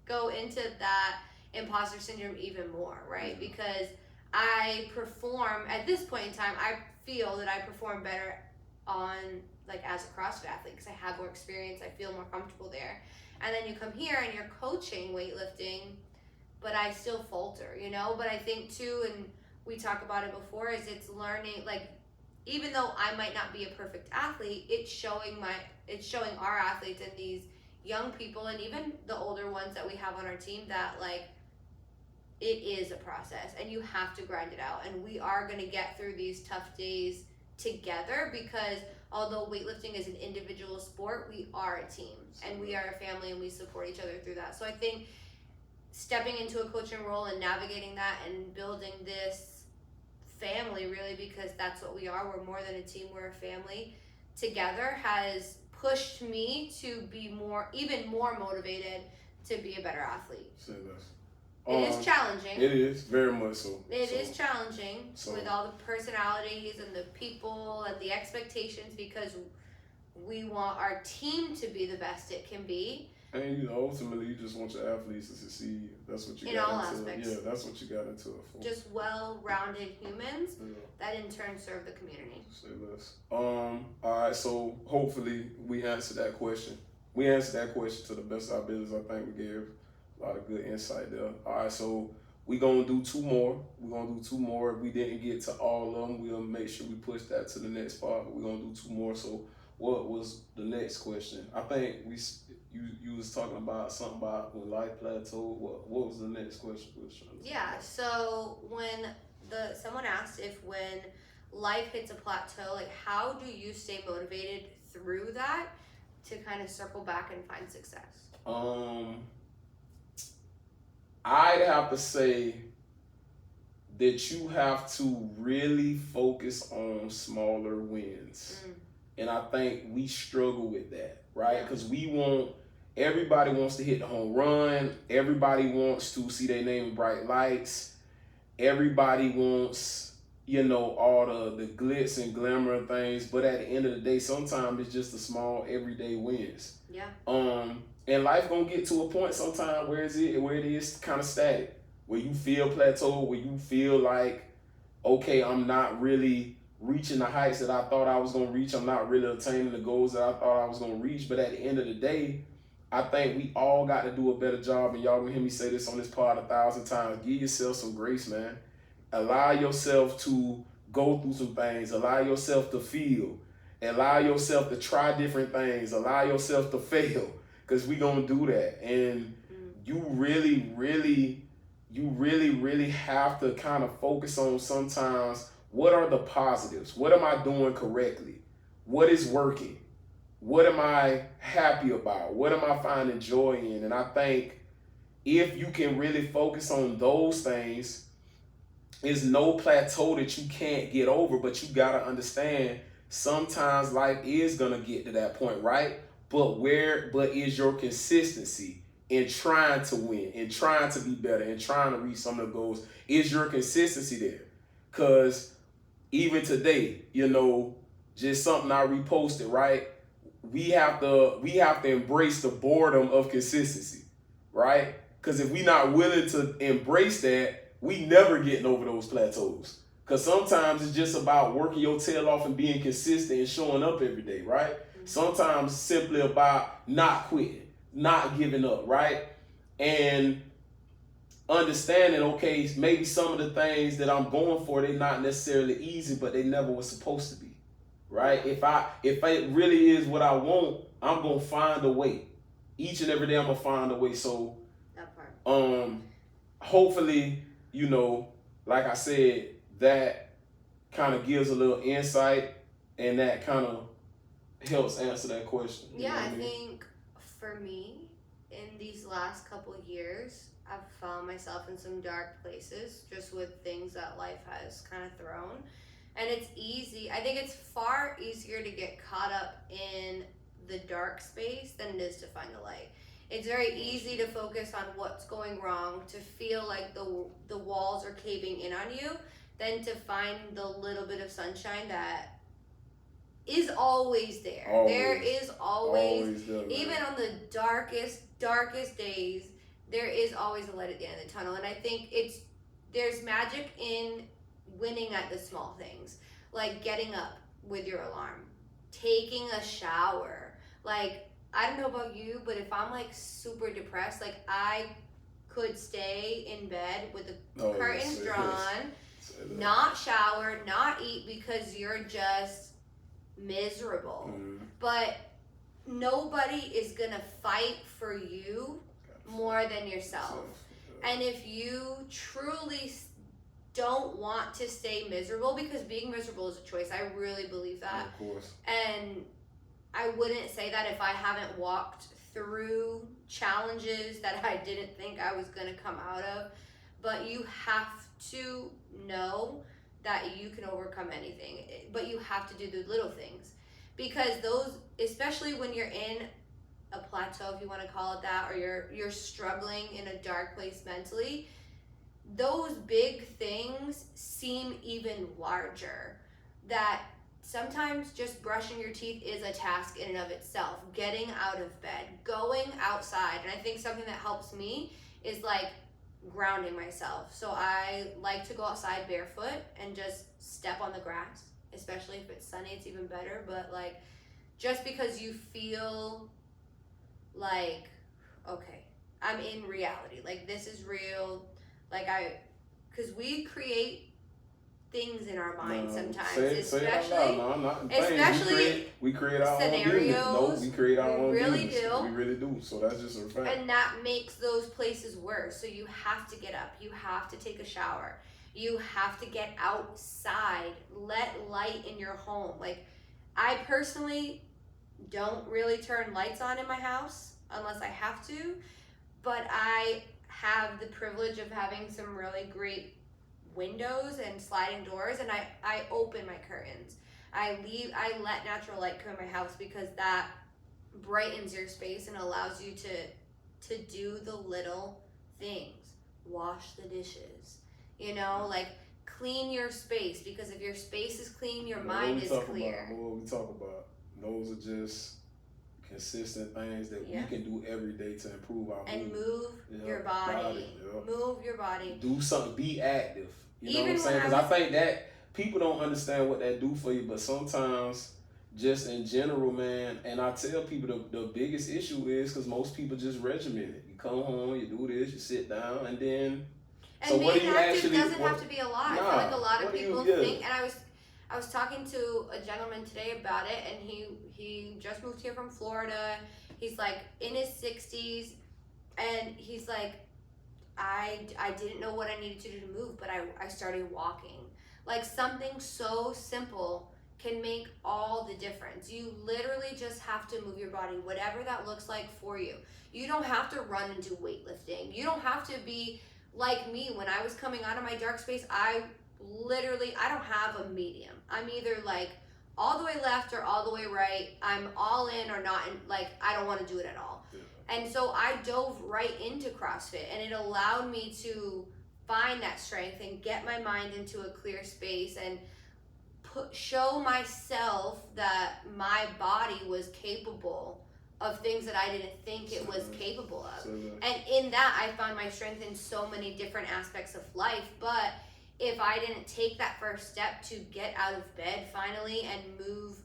S2: go into that imposter syndrome even more, right? Because I perform, at this point in time, I feel that I perform better on, like, as a CrossFit athlete because I have more experience, I feel more comfortable there. And then you come here and you're coaching weightlifting, but I still falter, you know? But I think too, and we talk about it before, is it's learning, like, even though I might not be a perfect athlete, it's showing our athletes and these young people and even the older ones that we have on our team that, like, it is a process and you have to grind it out. And we are going to get through these tough days together because although weightlifting is an individual sport, we are a team and we are a family and we support each other through that. So I think stepping into a coaching role and navigating that and building this family, really, because that's what we are. We're more than a team, we're a family together, has pushed me to be even more motivated to be a better athlete.
S1: Say less.
S2: It is challenging.
S1: It is very much so.
S2: It is challenging with all the personalities and the people and the expectations because we want our team to be the best it can be.
S1: And you know, ultimately, you just want your athletes to succeed. That's what you
S2: in
S1: got
S2: all
S1: into
S2: aspects.
S1: it. Yeah, that's what you got into it for.
S2: Just well-rounded humans that in turn serve the community.
S1: Say less. All right. So hopefully we answered that question. We answered that question to the best of our abilities. I think we gave a lot of good insight there. All right. So we're gonna do two more. If we didn't get to all of them, we'll make sure we push that to the next part. We're gonna do two more. So what was the next question? I think you was talking about something about when life plateaued. What was the next question?
S2: Yeah, so when someone asked if when life hits a plateau, like how do you stay motivated through that to kind of circle back and find success?
S1: I'd have to say that you have to really focus on smaller wins. And I think we struggle with that, right? Because everybody wants to hit the home run. Everybody wants to see their name in bright lights. Everybody wants, all the glitz and glamour and things. But at the end of the day, sometimes it's just the small everyday wins.
S2: Yeah.
S1: And life gonna get to a point sometime where it is kind of static, where you feel plateaued, where you feel like, okay, I'm not really reaching the heights that I thought I was gonna reach. I'm not really attaining the goals that I thought I was gonna reach. But at the end of the day, I think we all got to do a better job, and y'all gonna hear me say this on this pod 1,000 times. Give yourself some grace, man. Allow yourself to go through some things. Allow yourself to feel. Allow yourself to try different things. Allow yourself to fail, because we gonna do that. And you really, really have to kind of focus on sometimes what are the positives? What am I doing correctly? What is working? What am I happy about? What am I finding joy in? And I think if you can really focus on those things, there's no plateau that you can't get over, but you got to understand sometimes life is going to get to that point, right? But is your consistency in trying to win, in trying to be better, in trying to reach some of the goals? Is your consistency there? Because even today, just something I reposted, right? We have to embrace the boredom of consistency, right? Because if we're not willing to embrace that, we never getting over those plateaus. Because sometimes it's just about working your tail off and being consistent and showing up every day, right? Sometimes it's simply about not quitting, not giving up, right? And understanding, okay, maybe some of the things that I'm going for, they're not necessarily easy, but they never were supposed to be, right? If it really is what I want, I'm going to find a way. Each and every day I'm going to find a way. So,
S2: That part.
S1: hopefully, you know, like I said, that kind of gives a little insight and that kind of helps answer that question. You know
S2: Yeah,
S1: what
S2: I
S1: mean?
S2: think for me, in these last couple of years, I've found myself in some dark places just with things that life has kind of thrown. And it's easy. I think it's far easier to get caught up in the dark space than it is to find the light. It's very easy to focus on what's going wrong, to feel like the walls are caving in on you, than to find the little bit of sunshine that is always there.
S1: Always.
S2: There is always
S1: there, man.
S2: even on the darkest days, there is always a light at the end of the tunnel. And I think there's magic in winning at the small things, like getting up with your alarm, taking a shower. Like, I don't know about you, but if I'm like super depressed, like I could stay in bed with the curtains drawn, not shower, not eat because you're just miserable. But nobody is gonna fight for you more than yourself. And if you truly don't want to stay miserable, because being miserable is a choice, I really believe that.
S1: Of course.
S2: And I wouldn't say that if I haven't walked through challenges that I didn't think I was gonna come out of. But you have to know that you can overcome anything, but you have to do the little things, because those, especially when you're in a plateau, if you want to call it that, or you're struggling in a dark place mentally, those big things seem even larger. That sometimes just brushing your teeth is a task in and of itself. Getting out of bed, going outside, and I think something that helps me is like grounding myself. So I like to go outside barefoot and just step on the grass, especially if it's sunny, it's even better. But like, just because you feel like, okay, I'm in reality, like this is real, like because we create things in our mind sometimes, especially
S1: we create our
S2: scenarios.
S1: own demons. No, we create our own
S2: really
S1: demons.
S2: do.
S1: We really do. So that's just a fact.
S2: And that makes those places worse. So you have to get up. You have to take a shower. You have to get outside. Let light in your home. Like, I personally don't really turn lights on in my house unless I have to, but I have the privilege of having some really great windows and sliding doors, and I open my curtains. I let natural light come in my house because that brightens your space and allows you to do the little things. Wash the dishes, like clean your space, because if your space is clean, your mind is clear.
S1: What we talk about, those are just consistent things that we can do every day to improve our
S2: and
S1: mood.
S2: Move your body. Move your body.
S1: Do something. Be active. You know
S2: Even
S1: what I'm saying? Because I think that people don't understand what that do for you, but sometimes just in general, man, and I tell people the biggest issue is because most people just regimented. You come home, you do this, you sit down, and then...
S2: And
S1: so
S2: being active doesn't have to be a lie. I feel like a lot of people think, and I was talking to a gentleman today about it, and he just moved here from Florida. He's like in his 60s, and he's like, I didn't know what I needed to do to move, but I started walking. Like, something so simple can make all the difference. You literally just have to move your body, whatever that looks like for you. You don't have to run and do weightlifting. You don't have to be like me. When I was coming out of my dark space, I don't have a medium. I'm either like all the way left or all the way right. I'm all in or not in, like I don't want to do it at all. Yeah. And so I dove right into CrossFit, and it allowed me to find that strength and get my mind into a clear space and show myself that my body was capable of things that I didn't think it was capable of.
S1: So good.
S2: And in that, I found my strength in so many different aspects of life. But if I didn't take that first step to get out of bed finally and move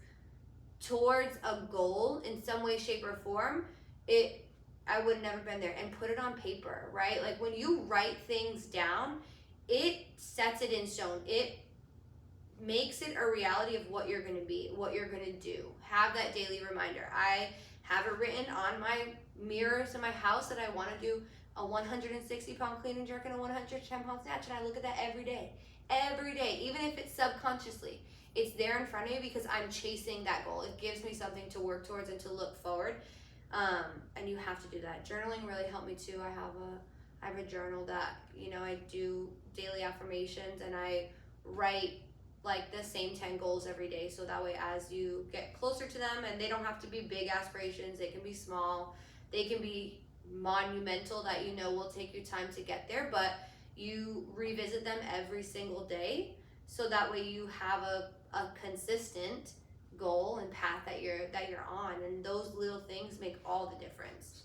S2: towards a goal in some way, shape, or form, I would have never been there. And put it on paper, right? Like when you write things down, it sets it in stone. It makes it a reality of what you're going to be, what you're going to do. Have that daily reminder. I have it written on my mirrors in my house that I want to do a 160-pound clean and jerk and a 110-pound snatch, and I look at that every day, even if it's subconsciously. It's there in front of me because I'm chasing that goal. It gives me something to work towards and to look forward. And you have to do that. Journaling really helped me too. I have a journal that, you know, I do daily affirmations, and I write like the same 10 goals every day, so that way as you get closer to them, and they don't have to be big aspirations, they can be small, they can be monumental that you know will take you time to get there, but you revisit them every single day, so that way you have a consistent goal and path that you're on, and those little things make all the difference.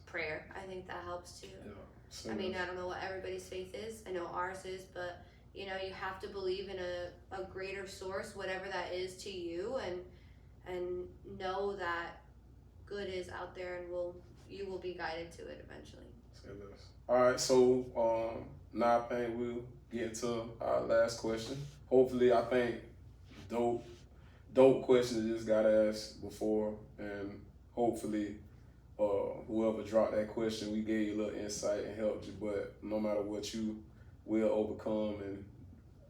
S2: Prayer, I think that helps too. I mean, I don't know what everybody's faith is. I know ours is, but you know, you have to believe in a greater source, whatever that is to you, and know that good is out there, and you will be guided to it eventually.
S1: All right, so now I think we'll get into our last question. Hopefully, I think dope question that just got asked before, and hopefully whoever dropped that question, we gave you a little insight and helped you. But no matter what, you will overcome. And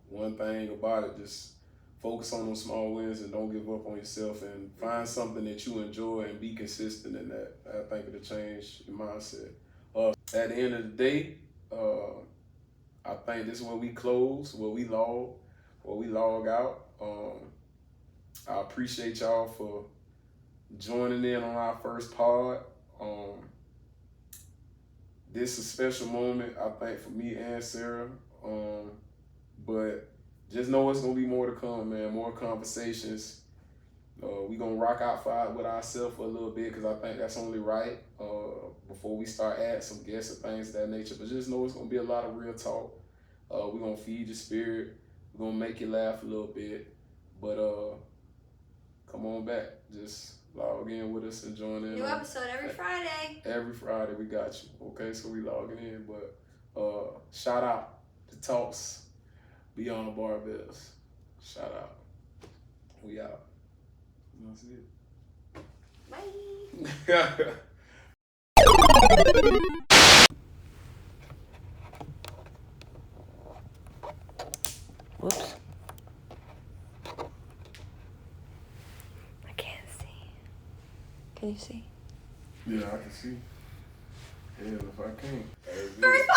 S1: one thing about it, just focus on those small wins and don't give up on yourself, and find something that you enjoy and be consistent in that. I think it'll change your mindset. At the end of the day, I think this is where we close, where we log out. I appreciate y'all for joining in on our first pod. This is a special moment, I think, for me and Sarah. But just know it's gonna be more to come, man. More conversations. We gonna rock out with ourselves for a little bit, because I think that's only right. Before we start adding some guests and things of that nature. But just know it's gonna be a lot of real talk. We're gonna feed your spirit. We're gonna make you laugh a little bit. But come on back. Just log in with us and join in.
S2: New episode every Friday.
S1: Every Friday, we got you. Okay, so we logging in. But shout out to Talks Beyond Barbells. Shout out. We out. That's it.
S2: Bye.
S4: Whoops.
S2: I can't see. Can you see?
S1: Yeah, I can see. Hell, if I can't.
S2: First